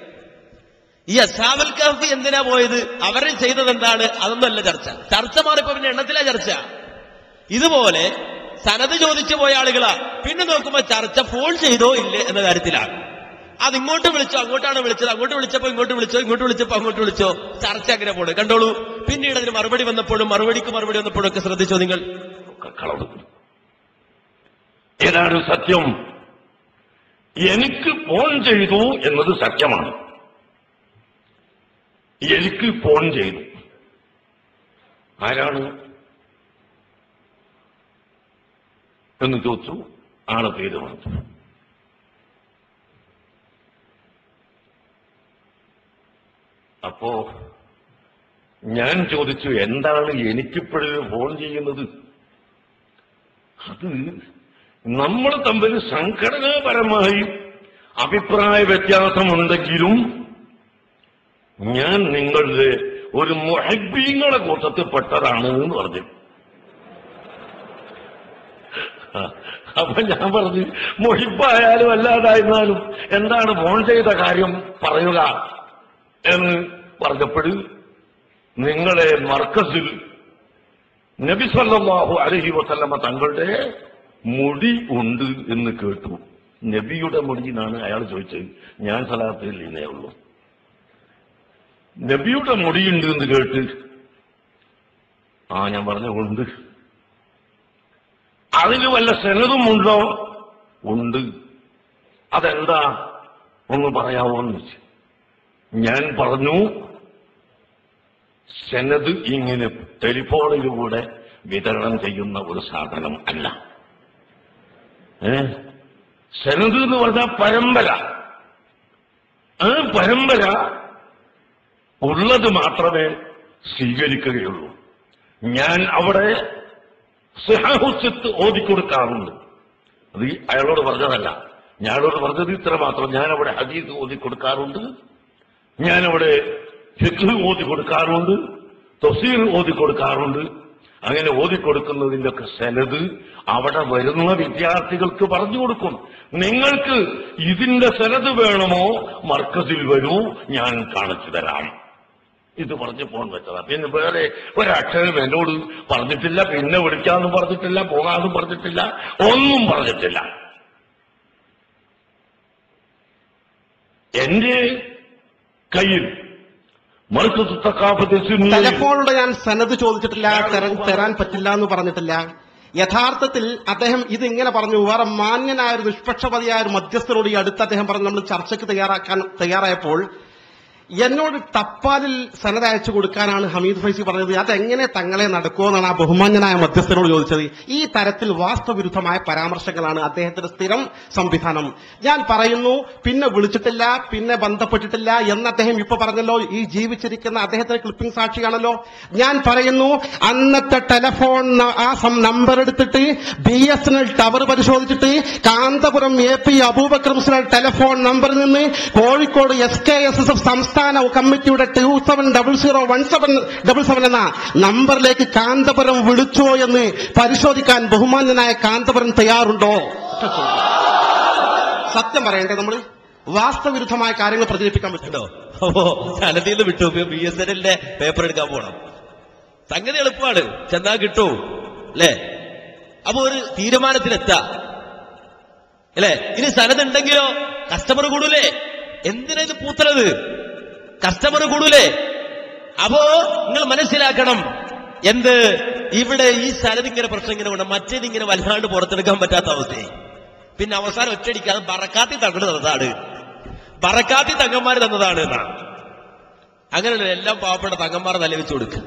ഈ അസ്ഹാബുൽ കഹ്ഫ് എന്തിനാ പോയത്? അവരെ ചെയ്തത് എന്താണ്? അതൊന്നുമല്ല ചർച്ച മാറിപ്പോ പിന്നെ എണ്ണത്തിലാ ചർച്ച. ഇതുപോലെ സനത് ചോദിച്ചു പോയ ആളുകളാ. പിന്നെ നോക്കുമ്പോ ചർച്ച ഫോൺ ചെയ്തോ ഇല്ലേ എന്ന കാര്യത്തിലാണ്. അതിങ്ങോട്ട് വിളിച്ചോ, അങ്ങോട്ടാണ് വിളിച്ചത്, അങ്ങോട്ട് വിളിച്ചപ്പോ ഇങ്ങോട്ട് വിളിച്ചോ, ഇങ്ങോട്ട് വിളിച്ചപ്പോ അങ്ങോട്ട് വിളിച്ചോ, ചർച്ച അങ്ങനെ പോണ്. കണ്ടോളൂ. പിന്നീട് അതിന് മറുപടി വന്നപ്പോഴും മറുപടിക്ക് മറുപടി വന്നപ്പോഴും ഒക്കെ ശ്രദ്ധിച്ചോ നിങ്ങൾ. ഏതാണ് സത്യം? എനിക്ക് ഫോൺ ചെയ്തു എന്നത് സത്യമാണ്. എനിക്ക് ഫോൺ ചെയ്തു. ആരാണ് എന്ന് ചോദിച്ചു. ആളെ പേര് പറഞ്ഞു. അപ്പോ ഞാൻ ചോദിച്ചു, എന്താണ് എനിക്കിപ്പോഴും ഫോൺ ചെയ്യുന്നത്? അത് നമ്മൾ തമ്മിൽ സംഘടനാപരമായി അഭിപ്രായ വ്യത്യാസമുണ്ടെങ്കിലും ഞാൻ നിങ്ങളുടെ ഒരു മുഹബ്ബീങ്ങളെ കൂട്ടത്തിൽ പെട്ടതാണ് എന്ന് പറഞ്ഞു. അപ്പൊ ഞാൻ പറഞ്ഞു, മുഹിബായാലും അല്ലാതായിരുന്നാലും എന്താണ് ഫോൺ ചെയ്ത കാര്യം പറയുക എന്ന് പറഞ്ഞപ്പോൾ നിങ്ങളെ മർക്കസിൽ നബി സല്ലല്ലാഹു അലൈഹി വസല്ലമ തങ്ങളുടെ മുടി ഉണ്ട് എന്ന് കേട്ടു. നബിയുടെ മുടി എന്നാണ് അയാൾ ചോദിച്ചത്. ഞാൻ സലാത്തിൽ ഇന്നേ ഉള്ളൂ. നബിയുടെ മുടിയുണ്ട് എന്ന് കേട്ട് ഞാൻ പറഞ്ഞു ഉണ്ട്. അതിന് വല്ല സനതുമുണ്ടോ? ഉണ്ട്. അതെന്താ ഒന്ന് പറയാമോ എന്ന് ചോദിച്ചു. ഞാൻ പറഞ്ഞു, സനത് ഇങ്ങനെ ടെലിഫോണിലൂടെ വിതരണം ചെയ്യുന്ന ഒരു സാധനം അല്ല. സനത് എന്ന് പറഞ്ഞാൽ പരമ്പര. ആ പരമ്പര ഉള്ളത് മാത്രമേ സ്വീകരിക്കുകയുള്ളൂ. ഞാൻ അവിടെ സിഹഹുസിത്ത് ഓതിക്കൊടുക്കാറുണ്ട്. അത് അയാളോട് പറഞ്ഞതല്ല, ഞാനോട് പറഞ്ഞത് ഇത്ര മാത്രം. ഞാനവിടെ ഹദീസ് ഓതിക്കൊടുക്കാറുണ്ട്, ഞാനവിടെ ഫിഖ് ഓതിക്കൊടുക്കാറുണ്ട്, തഫ്സീർ ഓതിക്കൊടുക്കാറുണ്ട്. അങ്ങനെ ഓതിക്കൊടുക്കുന്നതിന്റെ ഒക്കെ സനത് അവിടെ വരുന്ന വിദ്യാർത്ഥികൾക്ക് പറഞ്ഞു കൊടുക്കും. നിങ്ങൾക്ക് ഇതിന്റെ സനത് വേണമോ? മർക്കസിൽ വരൂ, ഞാൻ കാണിച്ചു തരാം. ഇത് പറഞ്ഞ് ഫോൺ വെച്ചതാ. പിന്നെ വേറെ ഒരക്ഷരം എന്നോട് പറഞ്ഞിട്ടില്ല, പിന്നെ വിളിക്കാന്നും പറഞ്ഞിട്ടില്ല, പോകാന്നും പറഞ്ഞിട്ടില്ല, ഒന്നും പറഞ്ഞിട്ടില്ല. എന്റെ കയ്യിൽ ടെലഫോണിലൂടെ ഞാൻ സനത് ചോദിച്ചിട്ടില്ല, തരാൻ പറ്റില്ല എന്ന് പറഞ്ഞിട്ടില്ല. യഥാർത്ഥത്തിൽ അദ്ദേഹം ഇതിങ്ങനെ പറഞ്ഞു. വേറെ മാന്യനായ ഒരു നിഷ്പക്ഷപതിയായ ഒരു മധ്യസ്ഥരോട് ഈ അടുത്ത് അദ്ദേഹം പറഞ്ഞു, നമ്മൾ ചർച്ചയ്ക്ക് തയ്യാറായപ്പോൾ എന്നോട് തപ്പാലിൽ സനത് അയച്ചു കൊടുക്കാനാണ് ഹമീദ് ഫൈസി പറഞ്ഞത്. അതെങ്ങനെ തങ്ങളെ നടക്കുമെന്നാണ് ആ ബഹുമാന്യനായ മധ്യസ്ഥനോട് ചോദിച്ചത്. ഈ തരത്തിൽ വാസ്തവവിരുദ്ധമായ പരാമർശങ്ങളാണ് അദ്ദേഹത്തിന്റെ സ്ഥിരം സംവിധാനം. ഞാൻ പറയുന്നു, പിന്നെ വിളിച്ചിട്ടില്ല, പിന്നെ ബന്ധപ്പെട്ടിട്ടില്ല എന്ന് അദ്ദേഹം ഇപ്പൊ പറഞ്ഞല്ലോ. ഈ ജീവിച്ചിരിക്കുന്ന അദ്ദേഹത്തിന്റെ ക്ലിപ്പിംഗ് സാക്ഷിയാണല്ലോ. ഞാൻ പറയുന്നു, അന്നത്തെ ടെലഫോൺ നമ്പർ എടുത്തിട്ട് BSNL ടവർ പരിശോധിച്ചിട്ട് കാന്തപുരം AP അബൂബക്കർ മുസ്ലിയാർ ടെലഫോൺ നമ്പറിൽ നിന്ന് കോഴിക്കോട് SKSSF സംസ്ഥാന കമ്മിറ്റിയുടെ 27001777 എന്ന നമ്പറിലേക്ക് കാന്തപുരം വിളിച്ചോ എന്ന് പരിശോധിക്കാൻ ബഹുമാന്യനായ കാന്തപുരം തയ്യാറുണ്ടോ? സത്യം പറയണ്ടേ? നമ്മൾ വാസ്തവവിരുദ്ധമായ കാര്യങ്ങൾ പ്രചരിപ്പിക്കാൻ പറ്റുമോ? അപ്പോ സനദിൽ നിന്ന് വിട്ടു BSNLന്റെ പേപ്പർ എടുക്കാൻ പോണം. സംഗതി എളുപ്പമാണ്, ചെന്നാ കിട്ടൂ അല്ലേ? അപ്പൊ ഒരു തീരുമാനത്തിലെത്താ അല്ലേ? ഇനി സനത് ഉണ്ടെങ്കിലോ കസ്റ്റമർ കൂടൂലേ? എന്തിനാ ഇത് പൂത്തത്? കസ്റ്റമർ കൂടൂലേ? അപ്പോ നിങ്ങൾ മനസ്സിലാക്കണം, എന്ത് ഇവിടെ ഈ സനത് ഇങ്ങനെ പ്രശ്നം ഇങ്ങനെ വേണം, മറ്റേതിങ്ങനെ വല്ലാണ്ട് പുറത്തെടുക്കാൻ പറ്റാത്ത അവസ്ഥയായി. പിന്നെ അവസാനം ഒറ്റയടിക്കാതെ ബറക്കാത്തി തങ്ങൾ തന്നതാണ്, ബറക്കാത്തി തങ്ങന്മാർ തന്നതാണ് എന്നാണ്. അങ്ങനെയല്ല, എല്ലാം പാവപ്പെട്ട തങ്ങന്മാരെ തല വെച്ച് കൊടുക്കുക.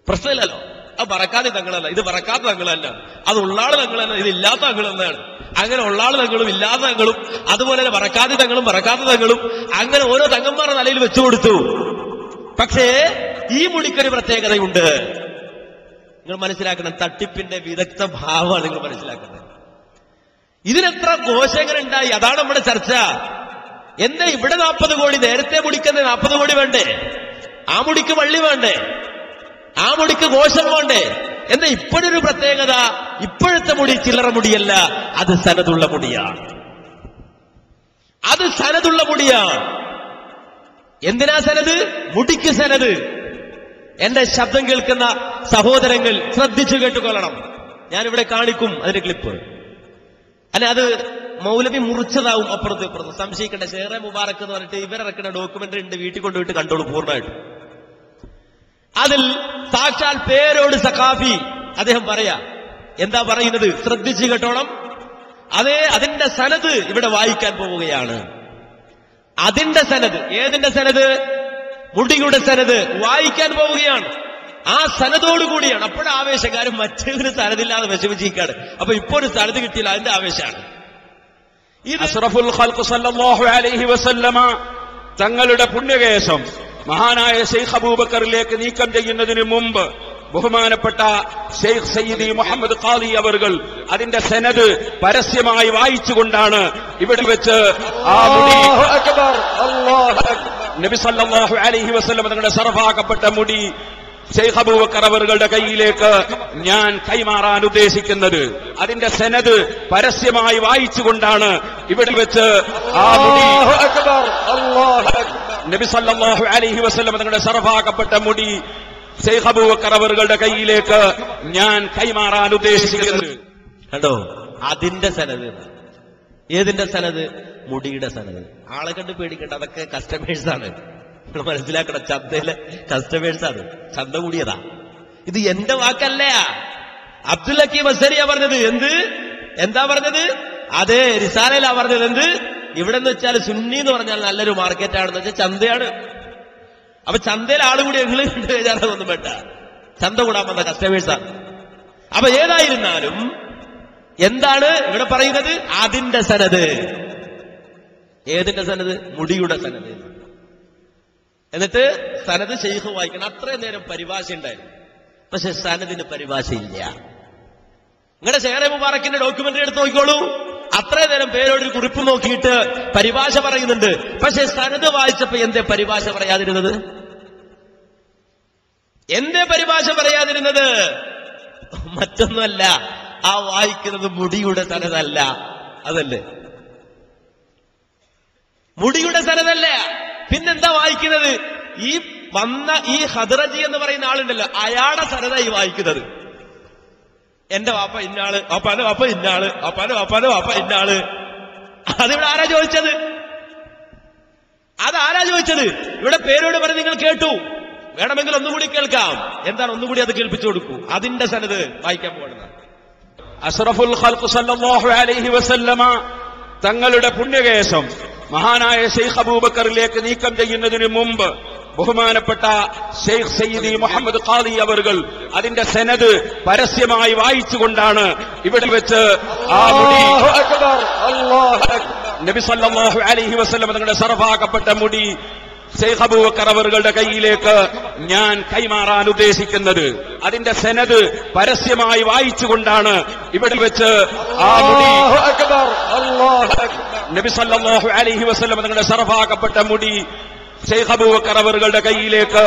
പ്രശ്നമില്ലല്ലോ. അത് ബറക്കാത്തി തങ്ങളല്ല, ഇത് ബറക്കാത്ത തങ്ങളല്ല, അത് ഉള്ളാള് തങ്ങളല്ല, ഇത് ഇല്ലാത്ത തങ്ങളെന്നാണ്. അങ്ങനെ ഉള്ളാള് തങ്ങളും ഇല്ലാത്ത തങ്ങളും അതുപോലെ തന്നെ ബറക്കാത്തി തങ്ങളും ബറക്കാത്ത തങ്ങളും അങ്ങനെ ഓരോ തങ്ങന്മാരുടെ തലയിൽ വെച്ചു കൊടുത്തു. പക്ഷേ ഈ മുടിക്കൊരു പ്രത്യേകതയുണ്ട്. നിങ്ങൾ മനസ്സിലാക്കണം, തട്ടിപ്പിന്റെ വിദഗ്ധ ഭാവമാണ് നിങ്ങൾ മനസ്സിലാക്കുന്നത്. ഇതിനെത്ര ഘോഷങ്ങളുണ്ടായി, അതാണ് നമ്മുടെ ചർച്ച. എന്താ ഇവിടെ 40 കോടി, നേരത്തെ മുടിക്കുന്ന 40 കോടി വേണ്ടേ? ആ മുടിക്ക് വള്ളി വേണ്ടേ? ആ മുടിക്ക് ഘോഷം വേണ്ടേ? എന്താ ഇപ്പോഴൊരു പ്രത്യേകത? ഇപ്പോഴത്തെ മുടി ചില്ലറ മുടിയല്ല, അത് സനതുള്ള മുടിയാണ്. അത് സനതുള്ള മുടിയാണ്. എന്തിനാ സനത്? മുടിക്ക് സനത്. എന്റെ ശബ്ദം കേൾക്കുന്ന സഹോദരങ്ങൾ ശ്രദ്ധിച്ചു കേട്ടുകൊള്ളണം. ഞാനിവിടെ കാണിക്കും അതിന്റെ ക്ലിപ്പ്. അല്ലെ, അത് മൗലവി മുറിച്ചതാവും അപ്പുറത്ത് ഇപ്പുറത്ത്, സംശയിക്കേണ്ട. ഷേറെ മുബാറക്ക് എന്ന് പറഞ്ഞിട്ട് ഇവരിറക്കുന്ന ഡോക്യുമെന്ററി ഉണ്ട്, വീട്ടിൽ കൊണ്ടുപോയിട്ട് കണ്ടോളൂ പൂർണ്ണമായിട്ട്. അതിൽ സാക്ഷാൽ പേരോട് സഖാഫി അദ്ദേഹം പറയാ. എന്താ പറയുന്നത്? ശ്രദ്ധിച്ചു കേട്ടോണം. അതേ, അതിന്റെ സനത് ഇവിടെ വായിക്കാൻ പോവുകയാണ്. അതിന്റെ സനത്, ഏതിന്റെ സനത്? മുടിയുടെ സനത് വായിക്കാൻ പോവുകയാണ്. ആ സനതോടുകൂടിയാണ്. അപ്പോഴും ആവേശക്കാരും മറ്റൊരു സനതില്ലാതെ വിഷമിച്ചിരിക്കാണ്. അപ്പൊ ഇപ്പൊ ഒരു സനത് കിട്ടിയില്ല, അതിന്റെ ആവേശമാണ്. അഷ്റഫുൽ ഖൽഖ് സല്ലല്ലാഹു അലൈഹി വസല്ലമ തങ്ങളുടെ പുണ്യകേശം മഹാനായ ശൈഖ് അബൂബക്കറിലേക്ക് നീക്കം ചെയ്യുന്നതിന് മുമ്പ് ബഹുമാനപ്പെട്ട ശൈഖ് സയ്യിദി മുഹമ്മദ് ഖാദി അവർകൾ അതിന്റെ സനത് പരസ്യമായി വായിച്ചുകൊണ്ടാണ് ഇവിടെ വെച്ച് ആ മുടി നബി സല്ലല്ലാഹു അലൈഹി വസല്ലം തങ്ങളുടെ സർഫാക്കപ്പെട്ട മുടി ശൈഖ് അബൂബക്കർ അവരുടെ കയ്യിലേക്ക് ഞാൻ കൈമാറാൻ ഉദ്ദേശിക്കുന്നത്. അതിന്റെ സനത് പരസ്യമായി വായിച്ചുകൊണ്ടാണ് ഇവിടെ വെച്ച് ആ മുടി നബി സല്ലല്ലാഹു അലൈഹി വസല്ലം തങ്ങളുടെ സർഫാക്കപ്പെട്ട മുടി ശൈഖ് അബൂബക്കർ അവരുടെ കയ്യിലേക്ക് ഞാൻ കൈമാറാൻ ഉദ്ദേശിക്കുന്നത്. കണ്ടോ? അതിന്റെ സനത്. ഏതിന്റെ സനത്? മുടിയുടെ സനത്. ആളെ കണ്ട് പേടിക്കണ്ട, അതൊക്കെ കസ്റ്റമേഴ്സാണ്. നിങ്ങൾ മനസ്സിലാക്കണം, ചന്തയിലെ കസ്റ്റമേഴ്സാണ്. ചന്ത കൂടിയതാ. ഇത് എന്റെ വാക്കല്ല, അബ്ദുൽ ഹക്കീം അസ്സരിയാ പറഞ്ഞത്. എന്താ പറഞ്ഞത്? അതെ, റിസാലയിലാ പറഞ്ഞത്. ഇവിടെ എന്ന് വെച്ചാൽ സുന്നി എന്ന് പറഞ്ഞാൽ നല്ലൊരു മാർക്കറ്റാണെന്ന് വെച്ചാൽ ചന്തയാണ്. അപ്പൊ ചന്തയിൽ ആളുകൂടി എങ്ങനെ കണ്ടു കഴിഞ്ഞാലൊന്നും വേണ്ട, ചന്ത കൂടാൻ വന്ന കസ്റ്റമേഴ്സാണ്. അപ്പൊ ഏതായിരുന്നാലും എന്താണ് ഇവിടെ പറയുന്നത്? അതിന്റെ സനത്. ഏതിന്റെ സനത്? മുടിയുടെ സനത്. എന്നിട്ട് സനത് ശൈഖ് വായിക്കണം. അത്രയും നേരം പരിഭാഷ ഉണ്ടായിരുന്നു, പക്ഷെ സനദിന് പരിഭാഷയില്ല. നിങ്ങളുടെ ഷേറെ മുബാറക്കിന്റെ ഡോക്യുമെന്ററി എടുത്ത് നോക്കിക്കോളൂ. അത്രയും നേരം പേരോടൊരു കുറിപ്പ് നോക്കിയിട്ട് പരിഭാഷ പറയുന്നുണ്ട്, പക്ഷെ സനത് വായിച്ചപ്പോ എന്തേ പരിഭാഷ പറയാതിരുന്നത്? എന്തേ പരിഭാഷ പറയാതിരുന്നത്? മറ്റൊന്നുമല്ല, ആ വായിക്കുന്നത് മുടിയുടെ സനതല്ല. അതല്ലേ, മുടിയുടെ സനതല്ല. പിന്നെന്താ വായിക്കുന്നത്? ഈ വന്ന ഈ ഹദ്റജി എന്ന് പറയുന്ന ആളുണ്ടല്ലോ, അയാളുടെ സനതായി വായിക്കുന്നത്. എന്റെ വാപ്പ ഇന്നാള്, വാപ്പാന്റെ വാപ്പ ഇന്നാള്, വാപ്പാന്റെ വാപ്പാന്റെ വാപ്പ ഇന്നാള്. അതിവിടെ ആരാ ചോദിച്ചത്? അതാരാ ചോദിച്ചത്? ഇവിടെ പേരോട് പറഞ്ഞ് നിങ്ങൾ കേട്ടു. വേണമെങ്കിൽ ഒന്നുകൂടി കേൾക്കാം. എന്താണ്? ഒന്നുകൂടി അത് കേൾപ്പിച്ചു കൊടുക്കൂ. അതിന്റെ സനത് വായിക്കാൻ പോകുന്നത്. അഷ്റഫുൽ ഖൽഖ് സല്ലല്ലാഹു അലൈഹി വസല്ലമ തങ്ങളുടെ പുണ്യകേശം മഹാനായ ഷെയ്ഖ് അബൂബക്കറിലേക്ക് നീക്കം ചെയ്യുന്നതിന് മുമ്പ് ബഹുമാനപ്പെട്ട ഷെയ്ഖ് സയ്യിദി മുഹമ്മദ് ഖാദി അവർകൾ അതിന്റെ സനദ് പരസ്യമായി വായിച്ചുകൊണ്ടാണ് ഇവിടെ വെച്ച് ആ മുടി നബി സല്ലല്ലാഹു അലൈഹി വസല്ലം തങ്ങളുടെ സർഫാക്കപ്പെട്ട മുടി ഷെയ്ഖ് അബൂബക്കർ അവരുടെ കയ്യിലേക്ക് ഞാൻ കൈമാറാൻ ഉദ്ദേശിക്കുന്നത്. അതിന്റെ സനദ് പരസ്യമായി വായിച്ചുകൊണ്ടാണ് ഇവിടെ വെച്ച് ആ മുടി നബി സല്ലല്ലാഹു അലൈഹി വസല്ലം തങ്ങളുടെ സർഫാക്കപ്പെട്ട മുടി ഷെയ്ഖ് അബൂബക്കർ അവരുടെ കയ്യിലേക്ക്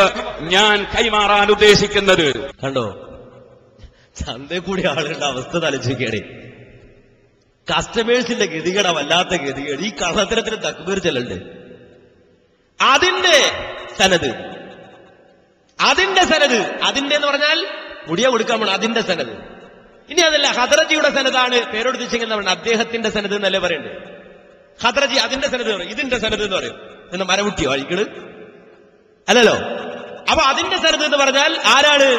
ഞാൻ കൈമാറാൻ ഉദ്ദേശിക്കുന്നത്. കണ്ടോ, ചന്തയിൽ കൂടി ആളുകളുടെ അവസ്ഥ തലച്ചേക്കാണ്. കസ്റ്റമേഴ്സിന്റെ ഗതികേട വല്ലാത്ത ഗതികേട്. ഈ കള്ളത്തരത്തിന് തക്ബീർ ചെല്ലുണ്ട്. അതിന്റെ സനത് അതിന്റെ എന്ന് പറഞ്ഞാൽ മുടിയ കൊടുക്കാൻ പോണം. അതിന്റെ സനത്. ഇനി അതല്ല, ഹദ്റജിയുടെ സനതാണ് പേരെടുത്തിച്ചെങ്കിൽ അദ്ദേഹത്തിന്റെ സനത് എന്നല്ലേ പറയുന്നത്. ഹദ്റജി അതിന്റെ സനത് പറയും, ഇതിന്റെ സനത് എന്ന് പറയും. എന്ന് മരമുട്ടിയോ അഴിക്കണ് അല്ലല്ലോ. അപ്പൊ അതിന്റെ സനത് എന്ന് പറഞ്ഞാൽ ആരാണ്?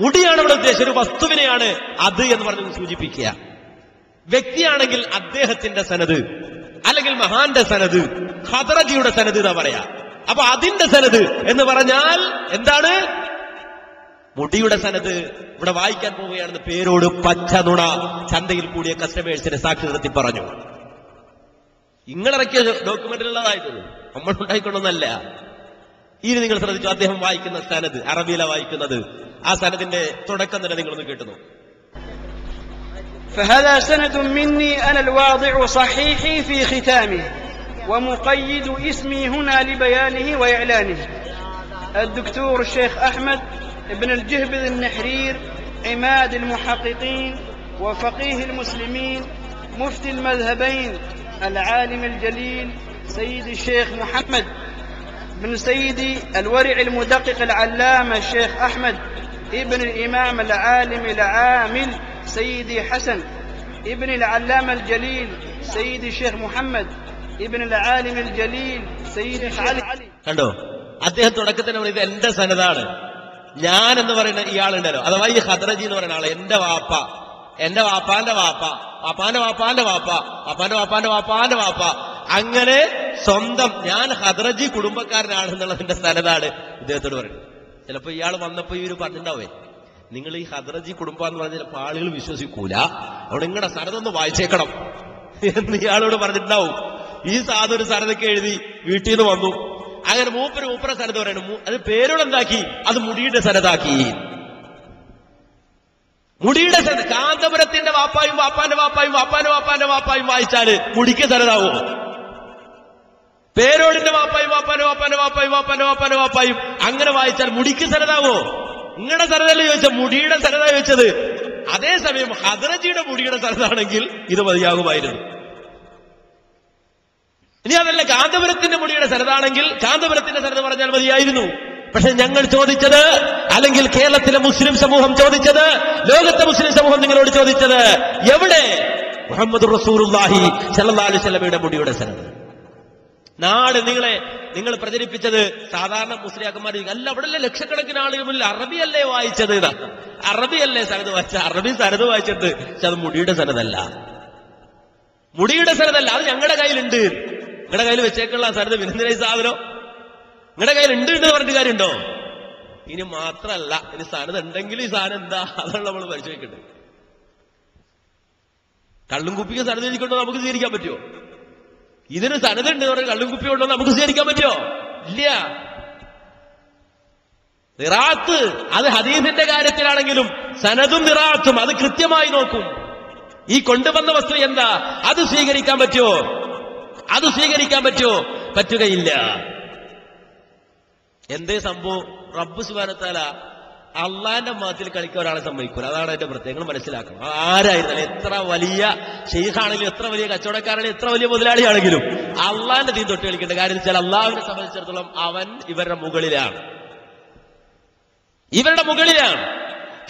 മുടിയാണ് ഇവിടെ ഉദ്ദേശിച്ചത്. ഒരു വസ്തുവിനെയാണ് അത് എന്ന് പറഞ്ഞ് സൂചിപ്പിക്കുക. വ്യക്തിയാണെങ്കിൽ അദ്ദേഹത്തിന്റെ സനത്, അല്ലെങ്കിൽ മഹാന്റെ സനത്, ഹദ്റജിയുടെ സനത് എന്നാ പറയാ. അപ്പൊ അതിന്റെ സനത് എന്ന് പറഞ്ഞാൽ എന്താണ്? മുടിയുടെ സനത് ഇവിടെ വായിക്കാൻ പോവുകയാണെന്ന് പേരോട് പച്ച നുണ ചന്തയിൽ കൂടിയ കസ്റ്റമേഴ്സിനെ സാക്ഷി നിർത്തി പറഞ്ഞു. നിങ്ങളിറക്കിയ ഡോക്യുമെന്റിലുള്ളതായിട്ട് നമ്മൾ ഉണ്ടായിക്കൊണ്ടൊന്നല്ല. ഇനി നിങ്ങൾ ശ്രദ്ധിച്ചു, അദ്ദേഹം വായിക്കുന്ന സനത് അറബിയില വായിക്കുന്നത്. ആ സനദിന്റെ തുടക്കം തന്നെ നിങ്ങളൊന്ന് കേട്ടുന്നു. فهذا سند مني أنا الواضع صحيحي في ختامه ومقيد اسمي هنا لبيانه وإعلانه. الدكتور الشيخ أحمد بن الجهبذ النحرير، عماد المحققين وفقيه المسلمين، مفتي المذهبين، العالم الجليل سيد الشيخ محمد بن سيدي الورع المدقق العلامة الشيخ أحمد ابن الإمام العالم العامل سيدي حسن ابن العلامة الجليل سيدي الشيخ محمد ابن العالم الجليل سيدي علي. കണ്ടോ, അദ്ദേഹം തുടക്കത്തിൽ ഇത് എന്റെ സനതാണ്, ഞാൻ എന്ന് പറയുന്ന ഇയാളുണ്ടല്ലോ, അഥവാ ഈ ഹദ്റജി എന്ന് പറയുന്ന ആള് എന്റെ വാപ്പ, എന്റെ വാപ്പാന്റെ വാപ്പ, വാപ്പാന്റെ വാപ്പാന്റെ വാപ്പ, വാപ്പാന്റെ വാപ്പാന്റെ വാപ്പാന്റെ വാപ്പ, അങ്ങനെ സ്വന്തം ഞാൻ ഹദ്റജി കുടുംബക്കാരനാണെന്നുള്ളതിന്റെ സനതാണ് ഇദ്ദേഹത്തോട് പറയുന്നത്. ചിലപ്പോ ഇയാൾ വന്നപ്പോ ഈ ഒരു പറഞ്ഞിട്ടുണ്ടാവേ, നിങ്ങൾ ഈ ഹദ്റജി കുടുംബം എന്ന് പറഞ്ഞ ചിലപ്പോൾ ആളുകൾ വിശ്വസിക്കൂല, അവിടെ നിങ്ങളുടെ സനതൊന്ന് വായിച്ചേക്കണം എന്ന് ഇയാളോട് പറഞ്ഞിട്ടുണ്ടാവും. ഈ സാധൊരു സനതൊക്കെ എഴുതി വീട്ടിൽ നിന്ന് വന്നു. അങ്ങനെ മൂപ്പര സനത് പറയണം. അത് പേരോട് എന്താക്കി? അത് മുടിയുടെ സനതാക്കി. മുടിയുടെ സനത്. കാന്തപുരത്തിന്റെ വാപ്പായും വാപ്പാന്റെ വാപ്പായും വാപ്പാന്റെ വാപ്പാന്റെ വാപ്പായും വായിച്ചാല് മുടിക്ക് സനതാവോ? പേരോടിന്റെ വാപ്പായും വാപ്പാന്റെ വാപ്പാന്റെ വാപ്പായും വാപ്പാന്റെ വാപ്പാന്റെ വാപ്പായും അങ്ങനെ വായിച്ചാൽ മുടിക്ക് സനതാവോ? നിങ്ങളുടെ സനതല്ലേ ചോദിച്ചത്, മുടിയുടെ സനത ചോദിച്ചത്. അതേസമയം ഹദ്റജിയുടെ മുടിയുടെ സനതാണെങ്കിൽ ഇത് മതിയാകുമായിരുന്നു. ഇനി അതല്ല, കാന്തപുരത്തിന്റെ മുടിയുടെ സനതാണെങ്കിൽ കാന്തപുരത്തിന്റെ സനത് പറഞ്ഞാൽ മതിയായിരുന്നു. പക്ഷെ ഞങ്ങൾ ചോദിച്ചത്, അല്ലെങ്കിൽ കേരളത്തിലെ മുസ്ലിം സമൂഹം ചോദിച്ചത്, ലോകത്തെ മുസ്ലിം സമൂഹം നിങ്ങളോട് ചോദിച്ചത്, എവിടെ മുഹമ്മദ് റസൂലുള്ളാഹി സ്വല്ലല്ലാഹു അലൈഹി വസല്ലമയുടെ മുടിയുടെ സനത്? നാട് നിങ്ങൾ പ്രചരിപ്പിച്ചത് സാധാരണ മുസ്ലിയാക്കന്മാർ അല്ല, അവിടെ ലക്ഷക്കണക്കിന് ആളുകൾ മുന്നിൽ അറബിയല്ലേ വായിച്ചത്? അറബിയല്ലേ സനത് വായിച്ച? അറബി സനത് വായിച്ചിട്ട്, പക്ഷെ അത് മുടിയുടെ സനതല്ല. മുടിയുടെ സനതല്ല, അത് ഞങ്ങളുടെ കയ്യിലുണ്ട്. നിങ്ങളുടെ കയ്യിൽ വെച്ചേക്കുള്ള സനത് വിനന്ദനായി സാധനം നിങ്ങളുടെ കയ്യിൽ ഉണ്ട് എന്ന് പറഞ്ഞിട്ട് കാര്യമുണ്ടോ? ഇനി മാത്രല്ല, ഇനി സനത് ഉണ്ടെങ്കിൽ ഈ സാധനം എന്താ, അതാണ് നമ്മൾ പരിശോധിക്കേണ്ടത്. കള്ളും കുപ്പിക്ക് സനത് എഴുതിക്കൊണ്ടോ നമുക്ക് സ്വീകരിക്കാൻ പറ്റുമോ? ഇതിന് സനതുണ്ട് എന്ന് പറഞ്ഞാൽ കള്ളും കുപ്പി ഉണ്ടോ നമുക്ക് സ്വീകരിക്കാൻ പറ്റുമോ? ഇല്ല. നിറാത്ത് അത് ഹദീസിന്റെ കാര്യത്തിലാണെങ്കിലും സനതും നിറാത്തും അത് കൃത്യമായി നോക്കും. ഈ കൊണ്ടുവന്ന വസ്തു എന്താ, അത് സ്വീകരിക്കാൻ പറ്റുമോ? അത് സ്വീകരിക്കാൻ പറ്റുമോ? പറ്റുകയില്ല. എന്തേ സംഭവം? റബ്ബ് സുബ്ഹാനഹു വ തആല അള്ളാന്റെ മതത്തിൽ കളിക്കാൻ ഒരാളെ സമ്മതിക്കൂല. അതാണ് അതിന്റെ പ്രത്യേകങ്ങൾ മനസ്സിലാക്കണം. ആരായിരുന്നാലും, എത്ര വലിയ ഷെയ്ഖാണെങ്കിലും, എത്ര വലിയ കച്ചവടക്കാരാണെങ്കിലും, എത്ര വലിയ മുതലാളിയാണെങ്കിലും അള്ളാന്റെ തീ തൊട്ട് കളിക്കേണ്ട കാര്യം വെച്ചാൽ അള്ളാഹുവിനെ സംബന്ധിച്ചിടത്തോളം അവൻ ഇവരുടെ മുകളിലാണ്. ഇവരുടെ മുകളിലാണ്.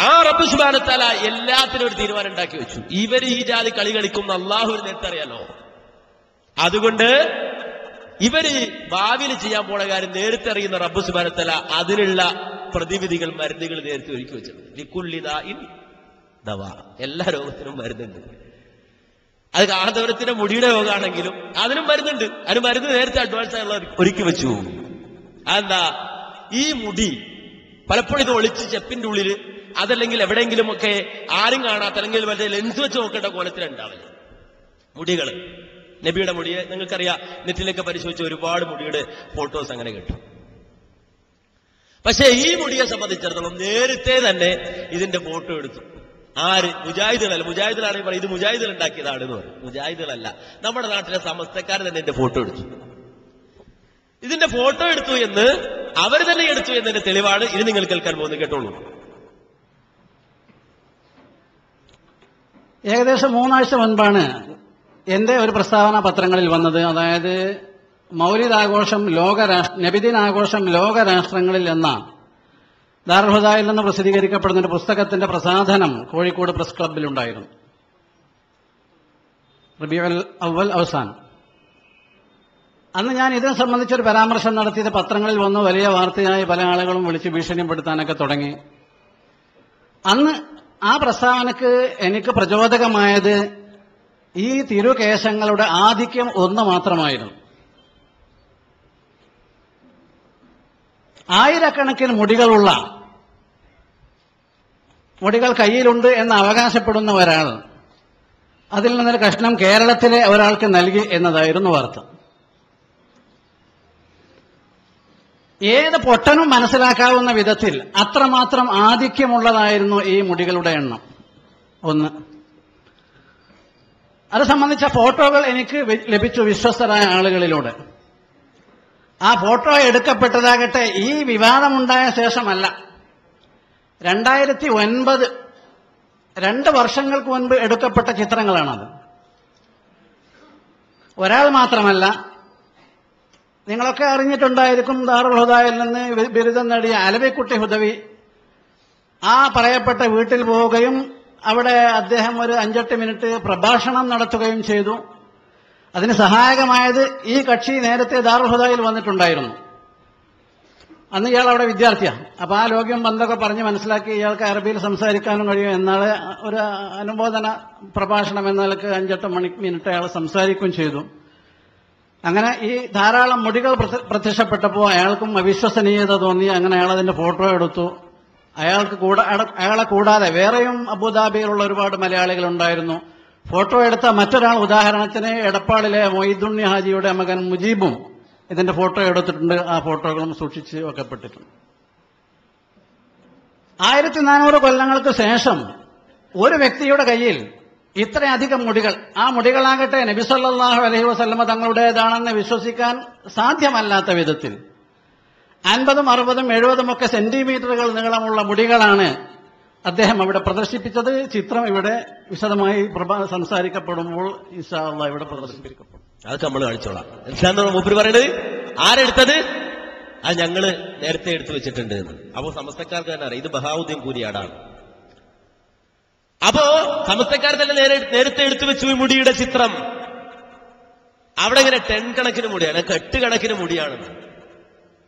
ആ റബ്ബ് സുബ്ഹാനഹു വ തആല എല്ലാത്തിനും ഒരു തീരുമാനം ഉണ്ടാക്കി വെച്ചു. ഇവർ ഈ ജാതി കളി കളിക്കുന്ന അള്ളാഹുവിന് നേരത്തെ അറിയാലോ. അതുകൊണ്ട് ഇവര് ഭാവിയിൽ ചെയ്യാൻ പോണ കാര്യം നേരത്തെ അറിയുന്ന റബ്ബ് സുബ്ഹാനഹു വ തആല അതിനുള്ള പ്രതിവിധികൾ, മരുന്നുകൾ നേരത്തെ ഒരുക്കി വെച്ചിട്ടുണ്ട്. ലിക്കുല്ലി ദാഇൻ ദവാ, എല്ലാ രോഗത്തിനും മരുന്നുണ്ട്. അത് കാന്തപുരത്തിന്റെ മുടിയുടെ യോഗമാണെങ്കിലും അതിനും മരുന്നുണ്ട്. അതിന് മരുന്ന് നേരത്തെ അഡ്വാൻസ് ആയുള്ള ഒരുക്കി വെച്ചു. അതെന്താ, ഈ മുടി പലപ്പോഴും ഇത് ഒളിച്ച് ചെപ്പിന്റെ ഉള്ളില് അതല്ലെങ്കിൽ എവിടെയെങ്കിലും ഒക്കെ ആരും കാണാത്ത അല്ലെങ്കിൽ മറ്റേ ലെൻസ് വെച്ച് നോക്കേണ്ട കോലത്തിലുണ്ടാവില്ല മുടികള്. നബിയുടെ മുടിയെ നിങ്ങൾക്കറിയാം, നെറ്റിലൊക്കെ പരിശോധിച്ച് ഒരുപാട് മുടിയുടെ ഫോട്ടോസ് അങ്ങനെ കിട്ടും. പക്ഷെ ഈ മുടിയെ സംബന്ധിച്ചിടത്തോളം നേരത്തെ തന്നെ ഇതിന്റെ ഫോട്ടോ എടുത്തു. ആര്? മുജാഹിദുകളല്ല. മുജാഹിദുകളാണെങ്കിൽ പറയും ഇത് മുജാഹിദുകൾ ഉണ്ടാക്കിയതാണ് എന്ന് പറയും. മുജാഹിദുകളല്ല, നമ്മുടെ നാട്ടിലെ സമസ്തക്കാർ തന്നെ ഇതിന്റെ ഫോട്ടോ എടുത്തു. ഇതിന്റെ ഫോട്ടോ എടുത്തു എന്ന് അവർ തന്നെ എടുത്തു എന്നതിന്റെ തെളിവാണ് ഇത് നിങ്ങൾ കേൾക്കാൻ പോകുന്നത്. കേട്ടോളൂ. ഏകദേശം 3 ആഴ്ച മുൻപാണ് എന്റെ ഒരു പ്രസ്താവന പത്രങ്ങളിൽ വന്നത്. അതായത് മൗലിദാഘോഷം നബിദിനാഘോഷം ലോകരാഷ്ട്രങ്ങളിൽ എന്ന ദാറുൽ ഹുദായിൽ നിന്ന് പ്രസിദ്ധീകരിക്കപ്പെടുന്ന ഒരു പുസ്തകത്തിന്റെ പ്രസാധനം കോഴിക്കോട് പ്രസ് ക്ലബ്ബിലുണ്ടായിരുന്നു. റബീഉൽ അവ്വൽ അവസാനം. അന്ന് ഞാൻ ഇതിനെ സംബന്ധിച്ചൊരു പരാമർശം നടത്തിയത് പത്രങ്ങളിൽ വന്ന് വലിയ വാർത്തയായി പല ആളുകളും വിളിച്ച് ഭീഷണിപ്പെടുത്താനൊക്കെ തുടങ്ങി. അന്ന് ആ പ്രസ്താവനക്ക് എനിക്ക് പ്രചോദകമായത് ഈ തിരുകേശങ്ങളുടെ ആധിക്യം ഒന്ന് മാത്രമായിരുന്നു. ആയിരക്കണക്കിന് മുടികൾ കയ്യിലുണ്ട് എന്ന് അവകാശപ്പെടുന്ന ഒരാൾ അതിൽ നിന്നൊരു കഷ്ണം കേരളത്തിലെ ഒരാൾക്ക് നൽകി എന്നതായിരുന്നു വാർത്ത. ഏത് പൊട്ടനും മനസ്സിലാക്കാവുന്ന വിധത്തിൽ അത്രമാത്രം ആധിക്യമുള്ളതായിരുന്നു ഈ മുടികളുടെ എണ്ണം. ഒന്ന്, അത് സംബന്ധിച്ച ഫോട്ടോകൾ എനിക്ക് ലഭിച്ചു വിശ്വസ്തരായ ആളുകളിലൂടെ. ആ ഫോട്ടോ എടുക്കപ്പെട്ടതാകട്ടെ ഈ വിവാദമുണ്ടായ ശേഷമല്ല, 2009 2 വർഷങ്ങൾക്ക് മുൻപ് എടുക്കപ്പെട്ട ചിത്രങ്ങളാണത്. ഒരാൾ മാത്രമല്ല, നിങ്ങളൊക്കെ അറിഞ്ഞിട്ടുണ്ടായിരിക്കും, ദാറുൽ ഹുദായിൽ നിന്ന് ബിരുദം നേടിയ അലവിക്കുട്ടി ഹുദവി ആ പറയപ്പെട്ട വീട്ടിൽ പോവുകയും അവിടെ അദ്ദേഹം ഒരു 5-8 മിനിറ്റ് പ്രഭാഷണം നടത്തുകയും ചെയ്തു. അതിന് സഹായകമായത് ഈ കക്ഷി നേരത്തെ ദാറുൽ ഹുദായിൽ വന്നിട്ടുണ്ടായിരുന്നു. അന്ന് ഇയാൾ അവിടെ വിദ്യാർത്ഥിയാണ്. അപ്പൊ ആ ലോക്യം ബന്ധമൊക്കെ പറഞ്ഞ് മനസ്സിലാക്കി ഇയാൾക്ക് അറബിയിൽ സംസാരിക്കാനും കഴിയും എന്നാണ് ഒരു അനുബോധന പ്രഭാഷണം എന്ന നിലക്ക് 5-8 മിനിറ്റ് അയാൾ സംസാരിക്കുകയും ചെയ്തു. അങ്ങനെ ഈ ധാരാളം മുടികൾ പ്രത്യക്ഷപ്പെട്ടപ്പോൾ അയാൾക്കും അവിശ്വസനീയത തോന്നി. അങ്ങനെ അയാൾ അതിന്റെ ഫോട്ടോ എടുത്തു. അയാളെ കൂടാതെ വേറെയും അബുദാബിയിലുള്ള ഒരുപാട് മലയാളികൾ ഉണ്ടായിരുന്നു. ഫോട്ടോ എടുത്ത മറ്റൊരാൾ, ഉദാഹരണത്തിന് എടപ്പാളിലെ മൊയ്തുണ്ണി ഹാജിയുടെ മകൻ മുജീബും ഇതിന്റെ ഫോട്ടോ എടുത്തിട്ടുണ്ട്. ആ ഫോട്ടോകളും സൂക്ഷിച്ച് വെക്കപ്പെട്ടിട്ടുണ്ട്. 1400 കൊല്ലങ്ങൾക്ക് ശേഷം ഒരു വ്യക്തിയുടെ കയ്യിൽ ഇത്രയധികം മുടികൾ, ആ മുടികളാകട്ടെ നബി സല്ലല്ലാഹു അലൈഹി വസല്ലമ തങ്ങളുടേതാണെന്ന് വിശ്വസിക്കാൻ സാധ്യമല്ലാത്ത വിധത്തിൽ 50, 60, 70 ഒക്കെ സെന്റിമീറ്ററുകൾ നീളമുള്ള മുടികളാണ് അദ്ദേഹം അവിടെ പ്രദർശിപ്പിച്ചത്. ചിത്രം ഇവിടെ വിശദമായി സംസാരിക്കപ്പെടുമ്പോൾ ഇൻഷാ അല്ലാഹ് ഇവിടെ പ്രദർശിപ്പിക്കപ്പെടും. അതൊക്കെ നമ്മൾ കാണിച്ചോളാം. എന്താണെന്ന് മൂപ്പര് പറയുന്നത്? ആരെടുത്തത്? അത് ഞങ്ങള് നേരത്തെ എടുത്തു വെച്ചിട്ടുണ്ട് എന്ന്. അപ്പോ സമസ്തക്കാർക്ക് തന്നെ അറിയാം ഇത് ബഹാവുദ്ദീൻ കൂരിയാടാണ്. അപ്പോ സമസ്തക്കാർ തന്നെ നേരത്തെ എടുത്തു വെച്ചു ഈ മുടിയുടെ ചിത്രം. അവിടെ ഇങ്ങനെ 10 കണക്കിന് മുടിയാണ്, 8 കണക്കിന് മുടിയാണ്.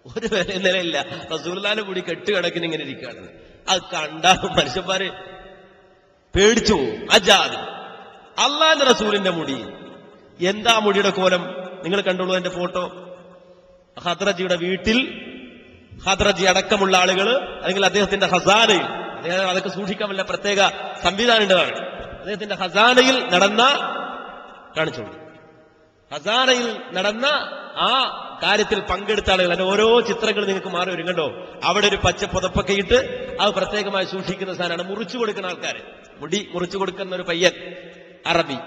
ഒരു നിലയില്ല. റസൂലുള്ളാഹിന്റെ മുടി 8 കണക്കിന് ഇങ്ങനെ ഇരിക്കുകയാണ്. അത് കണ്ടാൽ മനുഷ്യന്മാര് പേടിച്ചു പോകും. അജാദ് അള്ളാന്റെ റസൂലിന്റെ മുടി. എന്താ മുടിയുടെ കോലം? നിങ്ങൾ കണ്ടോളൂ എന്റെ ഫോട്ടോ. ഹദ്രജിയുടെ വീട്ടിൽ ഹദ്രജി അടക്കമുള്ള ആളുകൾ അല്ലെങ്കിൽ അദ്ദേഹത്തിന്റെ ഖസാനയിൽ, അദ്ദേഹം അതൊക്കെ സൂക്ഷിക്കാൻ വല്ല പ്രത്യേക സംവിധാനം ഉണ്ടതാണ്. അദ്ദേഹത്തിന്റെ ഖസാനയിൽ നടന്ന കാണിച്ചോളൂ. ഖസാനയിൽ നടന്ന ആ കാര്യത്തിൽ പങ്കെടുത്ത ആളുകൾ, അതിന്റെ ഓരോ ചിത്രങ്ങൾ നിങ്ങൾക്ക് മാറി വരും. കണ്ടോ, അവിടെ ഒരു പച്ച പുതപ്പൊക്കെ ഇട്ട് അത് പ്രത്യേകമായി സൂക്ഷിക്കുന്ന സാധനമാണ്. മുറിച്ചു കൊടുക്കുന്ന ആൾക്കാര്, മുടി മുറിച്ചു കൊടുക്കുന്ന ഒരു പയ്യൻ അറബി,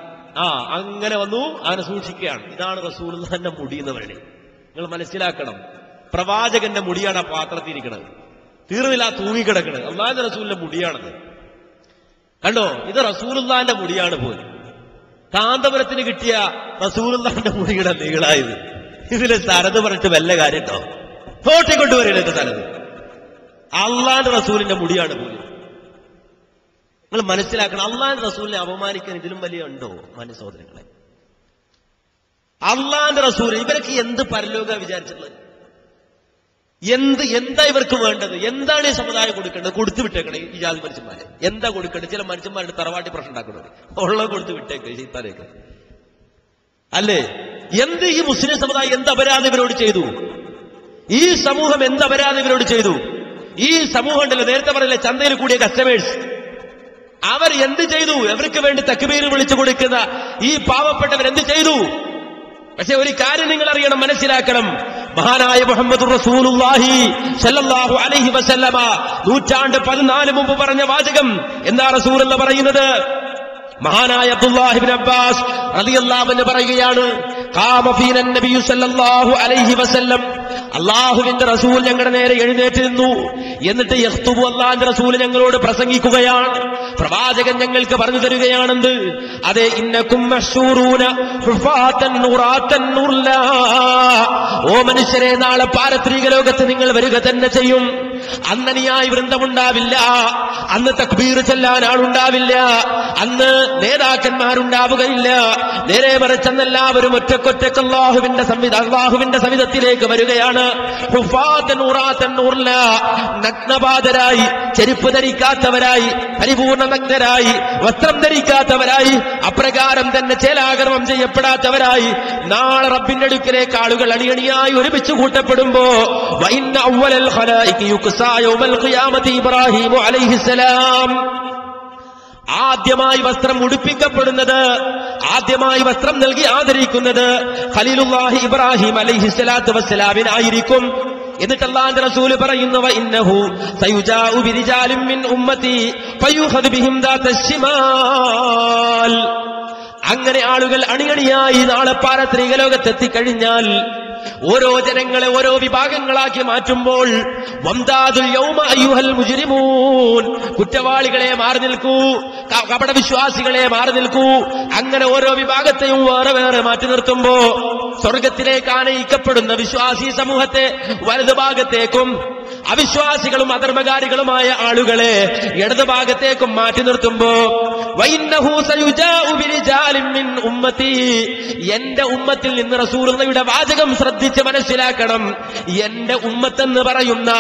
അങ്ങനെ വന്നു, അങ്ങനെ സൂക്ഷിക്കുകയാണ്. ഇതാണ് റസൂലുള്ളാഹിന്റെ മുടി എന്ന് പറയുന്നത്. നിങ്ങൾ മനസ്സിലാക്കണം, പ്രവാചകന്റെ മുടിയാണ് ആ പാത്രത്തിൽ ഇരിക്കുന്നത്. തീർന്നില്ല, തൂങ്ങിക്കിടക്കുന്നത് അല്ലാഹുവിന്റെ റസൂലിന്റെ മുടിയാണത്. കണ്ടോ, ഇത് റസൂലുള്ളാഹിന്റെ മുടിയാണ് പോലും. കാന്തപുരത്തിന് കിട്ടിയ റസൂലുള്ളാഹിന്റെ മുടിയുടെ നീളായത്. ഇതിലെ സരത് പറഞ്ഞിട്ട് വല്ല കാര്യട്ടോ? തോട്ടിക്കൊണ്ടുവരില്ല എന്റെ സരത്. അള്ളാന്റെ റസൂലിന്റെ മുടിയാണ് പോലും. നിങ്ങൾ മനസ്സിലാക്കണം, അള്ളാന്റെ റസൂലിനെ അപമാനിക്കാൻ ഇതിലും വലിയ ഉണ്ടോ മാന്യ സഹോദരങ്ങളെ? അള്ളാന്റെ റസൂൽ, ഇവരൊക്കെ എന്ത് പരലോക വിചാരിച്ചിട്ടുള്ളത്? എന്താ ഇവർക്ക് വേണ്ടത്? എന്താണ് ഈ സമുദായം കൊടുക്കേണ്ടത്? കൊടുത്തു വിട്ടേക്കണേ ഈ ജാതി മനുഷ്യന്മാരെ. എന്താ കൊടുക്കേണ്ടത്? ചില മനുഷ്യന്മാരുടെ തറവാട്ടി പ്രശ്നം ഉണ്ടാക്കുന്നത് ഉള്ളത് കൊടുത്തു വിട്ടേക്ക്. ശൈത്താനേക്ക് അല്ലേ? എന്ത് ഈ മുസ്ലിം സമുദായം എന്ത് അപരാധം ഇവരോട് ചെയ്തു? ഈ സമൂഹം എന്ത് അപരാധം ഇവരോട് ചെയ്തു? ഈ സമൂഹം ഉണ്ടല്ലോ, നേരത്തെ പറയില്ലേ ചന്തയിൽ കൂടിയ കസ്റ്റമേഴ്സ്, അവർ എന്ത് ചെയ്തു? അവർക്ക് വേണ്ടി തക്ബീർ വിളിച്ചു കൊടുക്കുന്ന ഈ പാവപ്പെട്ടവർ എന്ത് ചെയ്തു? പക്ഷെ ഒരു കാര്യം നിങ്ങൾ അറിയണം, മനസ്സിലാക്കണം. മഹാനായ മുഹമ്മദ് റസൂലുള്ളാഹി സ്വല്ലല്ലാഹു അലൈഹി വസല്ലമ 1400 മുമ്പ് പറഞ്ഞ വാചകം എന്താ റസൂൽ എന്ന് പറയുന്നത്? മഹാനായ അബ്ദുല്ലാഹി ഇബ്നു അബ്ബാസ് റളിയല്ലാഹു അൻഹു പറയുകയാണ്, ഖാമ ഫീന നബി സല്ലല്ലാഹു അലൈഹി വസല്ലം, അല്ലാഹുവിന്റെ റസൂൽ ഞങ്ങളുടെ നേരെ എഴുന്നേറ്റ് നിന്നു. എന്നിട്ട് യഖ്തുബു, അല്ലാഹുവിന്റെ റസൂൽ ഞങ്ങളോട് പ്രസംഗിക്കുകയാണ്. പ്രവാചകൻ ഞങ്ങൾക്ക് പറഞ്ഞു തരികയാണെന്ത്? അതെ, ഇന്നകും മഹ്ശൂറൂന ഹുഫാതൻ നുറാതൻ നുർലാ, ഓ മനുഷ്യരെ, നാളെ പാരത്രിക ലോകത്ത് നിങ്ങൾ വരിക തന്നെ ചെയ്യും. അന്ന് അനുയായി വൃന്ദമുണ്ടാവില്ല, അന്ന് തക്ബീർ ചെല്ലാൻ ആളുണ്ടാവില്ല, അന്ന് നേതാക്കന്മാരുണ്ടാവുകയില്ല. നേരെ മറിച്ചെന്ന് എല്ലാവരും ഒറ്റക്കൊറ്റക്ക് അള്ളാഹുവിന്റെ സവിധത്തിലേക്ക് വരികയാണ്. ഹുഫാതൻ ഉറാതൻ നുർലാ, നഗ്നപാതരായി, ചെരുപ്പ് ധരിക്കാത്തവരായി, പരിപൂർണ നഗ്നരായി, വസ്ത്രം ധരിക്കാത്തവരായി, അപ്രകാരം തന്നെ ചേലാകർമ്മം ചെയ്യപ്പെടാത്തവരായി നാളെ റബ്ബിന്റെ അടുക്കലേക്ക് ആളുകൾ അണിയണിയായി ഒരുമിച്ച് കൂട്ടപ്പെടുമ്പോ വഇന്ന അവ്വലൽ ഖലായിഖി യുക്സാ യൗമൽ ഖിയാമത്തി ഇബ്രാഹീമു അലൈഹിസ്സലാം, ആദ്യമായി വസ്ത്രം ഉടുപ്പിക്കപ്പെടുന്നത്, ആദ്യമായി വസ്ത്രം നൽകി ആദരിക്കുന്നത് ഖലീലുല്ലാഹി ഇബ്രാഹിം അലൈഹിസ്സലാത്തു വസ്സലാമിനായിരിക്കും. എന്നിട്ട് അല്ലാഹുവിന്റെ റസൂൽ പറയുന്നു, വഇന്നഹു സയുജാഉ ബിരിജാലിൻ മിൻ ഉമ്മതി ഫയുഖദ് ബിഹിം ദാതശ്ശിമാൽ, അങ്ങനെ ആളുകൾ അണിയണിയായി നാളെ പാരത്രിക ലോകത്തെത്തിക്കഴിഞ്ഞാൽ ഓരോ ജനങ്ങളെ ഓരോ വിഭാഗങ്ങളാക്കി മാറ്റുമ്പോൾ വംദാദുൽ യൗമ അയ്യുഹൽ മുജ്രിമൂൻ, കുറ്റവാളികളെ മാറി നിൽക്കൂ, കപടവിശ്വാസികളെ മാറി നിൽക്കൂ, അങ്ങനെ ഓരോ വിഭാഗത്തെയും വേറെ വേറെ മാറ്റി നിർത്തുമ്പോ സ്വർഗത്തിലേക്ക് ആനയിക്കപ്പെടുന്ന വിശ്വാസി സമൂഹത്തെ വലതുഭാഗത്തേക്കും അവിശ്വാസികളും അധർമ്മകാരികളുമായ ആളുകളെ ഇടതുഭാഗത്തേക്കും മാറ്റി നിർത്തുമ്പോ വഇന്നഹു സയുജാഉ ബിരിജാലിൻ മിൻ ഉമ്മതി, എന്റെ ഉമ്മത്തിൽ നിന്ന് റസൂലുള്ളാഹിയുടെ വാചകം ശ്രദ്ധിച്ച് മനസ്സിലാക്കണം. എന്റെ ഉമ്മത്തെന്ന് പറയുന്ന,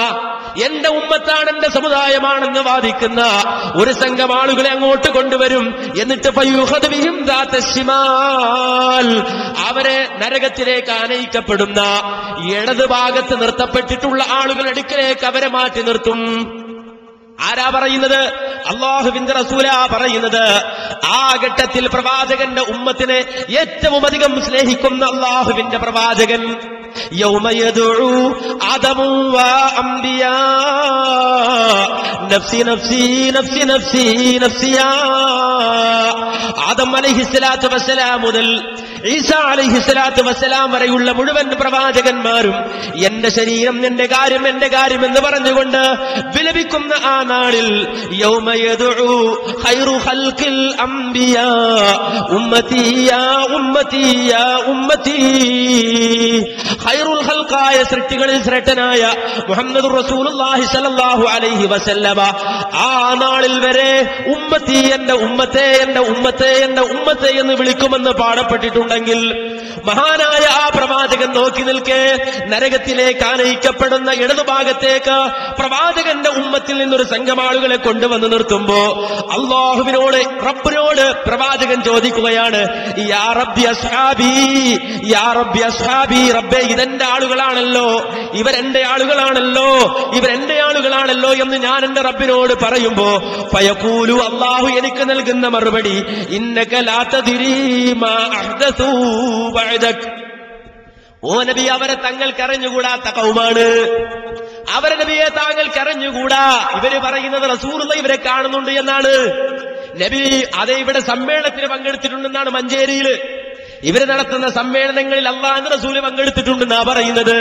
എന്റെ ഉമ്മത്താണ്, എന്റെ സമുദായമാണെന്ന് വാദിക്കുന്ന ഒരു സംഘം ആളുകളെ അങ്ങോട്ട് കൊണ്ടുവരും. എന്നിട്ട് ഫയുഖദ് ബിഹിം ദാതശ്ശിമാൽ, അവരെ നരകത്തിലേക്ക് ആനയിക്കപ്പെടുന്ന ഇടതുഭാഗത്ത് നിർത്തപ്പെട്ടിട്ടുള്ള ആളുകളുടെ അടുക്കലേക്ക് അവരെ മാറ്റി നിർത്തും. ആരാ പറയുന്നത്? അല്ലാഹുവിന്റെ റസൂലാ പറയുന്നത്. ആ ഘട്ടത്തിൽ പ്രവാചകന്റെ ഉമ്മത്തിനെ ഏറ്റവും അധികം സ്നേഹിക്കുന്ന അല്ലാഹുവിന്റെ പ്രവാചകൻ യൗമ യദ്ഉ ആദമു വ അംബിയാ നഫ്സി നഫ്സി നഫ്സി നഫ്സി നഫ്സിയാ, ആദം അലൈഹിസ്സലാത്തു വസ്സലാം മുതൽ ഈസാ അലൈഹിസ്സലാത്തു വസ്സലാം വരെയുള്ള മുഴുവൻ പ്രവാചകന്മാരും എന്റെ ശരീരം, എന്റെ കാര്യം, എന്റെ കാര്യം എന്ന് പറഞ്ഞുകൊണ്ട് വിലപിക്കുന്ന ആ നാളിൽ യൗമ യദ്ഉ ഖൈറു ഖൽഖിൽ അംബിയാ ഉമ്മതി യാ ഉമ്മതി യാ ഉമ്മതി, ഖൈറുൽ ഖൽഖായ സൃഷ്ടികളിൽ ശ്രേഷ്ഠനായ മുഹമ്മദുർ റസൂലുള്ളാഹി സ്വല്ലല്ലാഹു അലൈഹി വസല്ലമ ആ നാളിൽ വരെ ഉമ്മത്തി, എന്റെ ഉമ്മത്തെ, എന്റെ ഉമ്മത്തെ, എന്റെ ഉമ്മത്തെ എന്ന് വിളിക്കുമെന്ന് പാടപ്പെട്ടിട്ടുണ്ടെങ്കിൽ മഹാനായ ആ പ്രവാചകൻ നോക്കി നിൽക്കെ നരകത്തിലേക്ക് ആനയിക്കപ്പെടുന്ന ഇടതുഭാഗത്തേക്ക് പ്രവാചകന്റെ ഉമ്മത്തിൽ നിന്നൊരു സംഘം ആളുകളെ കൊണ്ടുവന്ന് നിർത്തുമ്പോ അല്ലാഹുവിനോട്, റബ്ബിനോട് പ്രവാചകൻ ചോദിക്കുകയാണ്, യാ റബ്ബി അസ്ഹാബി, യാ റബ്ബി അസ്ഹാബി, റബ്ബേ ഇതെന്റെ ആളുകളാണല്ലോ, ഇവരെന്റെ ആളുകളാണല്ലോ, ഇവരെന്റെ ആളുകളാണല്ലോ എന്ന് ഞാൻ എന്റെ റബ്ബിനോട് പറയുമ്പോ ഫയഖൂലു, അല്ലാഹു എനിക്ക് നൽകുന്ന മറുപടി, ഇന്നക ലാ തദ്രീ മാ അഹ്ദസൂ ബഅദക്, ഓ നബി അവരെ തങ്ങൾക്കറിഞ്ഞുകൂടാത്ത കൗമാണ്, അവരെ നബിയെ താങ്കൾക്കറിഞ്ഞുകൂടാ. ഇവര് പറയുന്നത് റസൂലുള്ളാഹി ഇവരെ കാണുന്നുണ്ട് എന്നാണ്. നബി അതേ ഇവിടെ സമ്മേളനത്തിന് പങ്കെടുത്തിട്ടുണ്ടെന്നാണ് മഞ്ചേരിയിൽ. ഇവര് നടത്തുന്ന സമ്മേളനങ്ങളിൽ അല്ലാഹുവിന്റെ റസൂല് പങ്കെടുത്തിട്ടുണ്ടെന്നാ പറയുന്നത്.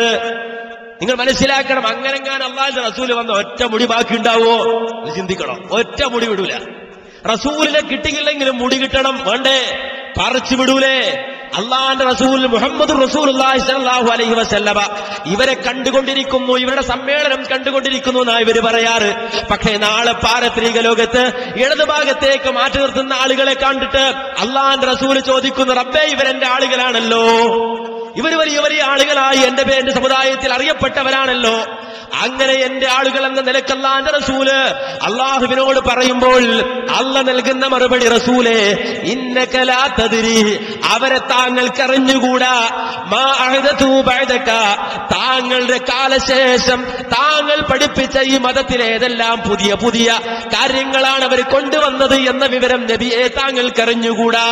നിങ്ങൾ മനസ്സിലാക്കണം, അങ്ങനെങ്ങാനും അല്ലാഹുവിന്റെ റസൂല് വന്ന ഒറ്റ മുടി ബാക്കി ഉണ്ടാവോ? ചിന്തിക്കണം. ഒറ്റ മുടി വിടൂല. റസൂലിനെ കിട്ടിയില്ലെങ്കിലും മുടി കിട്ടണം, വേണ്ടേ? പറിച്ചു വിടൂലേ? അള്ളാന്റെ റസൂൽ മുഹമ്മദ് റസൂലുള്ളാഹി സ്വല്ലല്ലാഹു അലൈഹി വസല്ലമ ഇവരെ കണ്ടുകൊണ്ടിരിക്കുന്നു, ഇവരുടെ സമ്മേളനം കണ്ടുകൊണ്ടിരിക്കുന്നു എന്നാ ഇവര് പറയാറ്. പക്ഷേ നാളെ പാരത്രിക ലോകത്ത് ഇടതുഭാഗത്തേക്ക് മാറ്റി നിർത്തുന്ന ആളുകളെ കണ്ടിട്ട് അള്ളാന്റെ റസൂൽ ചോദിക്കുന്നു, റബ്ബേ ഇവരെന്റെ ആളുകളാണല്ലോ, ഇവർ വലിയ വലിയ ആളുകളായി എന്റെ സമുദായത്തിൽ അറിയപ്പെട്ടവരാണല്ലോ, അങ്ങനെ എന്റെ ആളുകൾ എന്ന നിലക്ക് അല്ലാഹുവിന്റെ റസൂല് അള്ളാഹുവിനോട് പറയുമ്പോൾ അള്ള നൽകുന്ന മറുപടി, റസൂലേ ഇന്നക ലാ തദ്രി, അവരെ താങ്കൾക്കറിഞ്ഞുകൂടാ, മാ അഹദതു ബഅദക, താങ്കളുടെ കാലശേഷം താങ്കൾ പഠിപ്പിച്ച ഈ മതത്തിൽ ഏതെല്ലാം പുതിയ പുതിയ കാര്യങ്ങളാണ് അവർ കൊണ്ടുവന്നത് എന്ന വിവരം നബിയെ താങ്കൾക്കറിഞ്ഞുകൂടാ.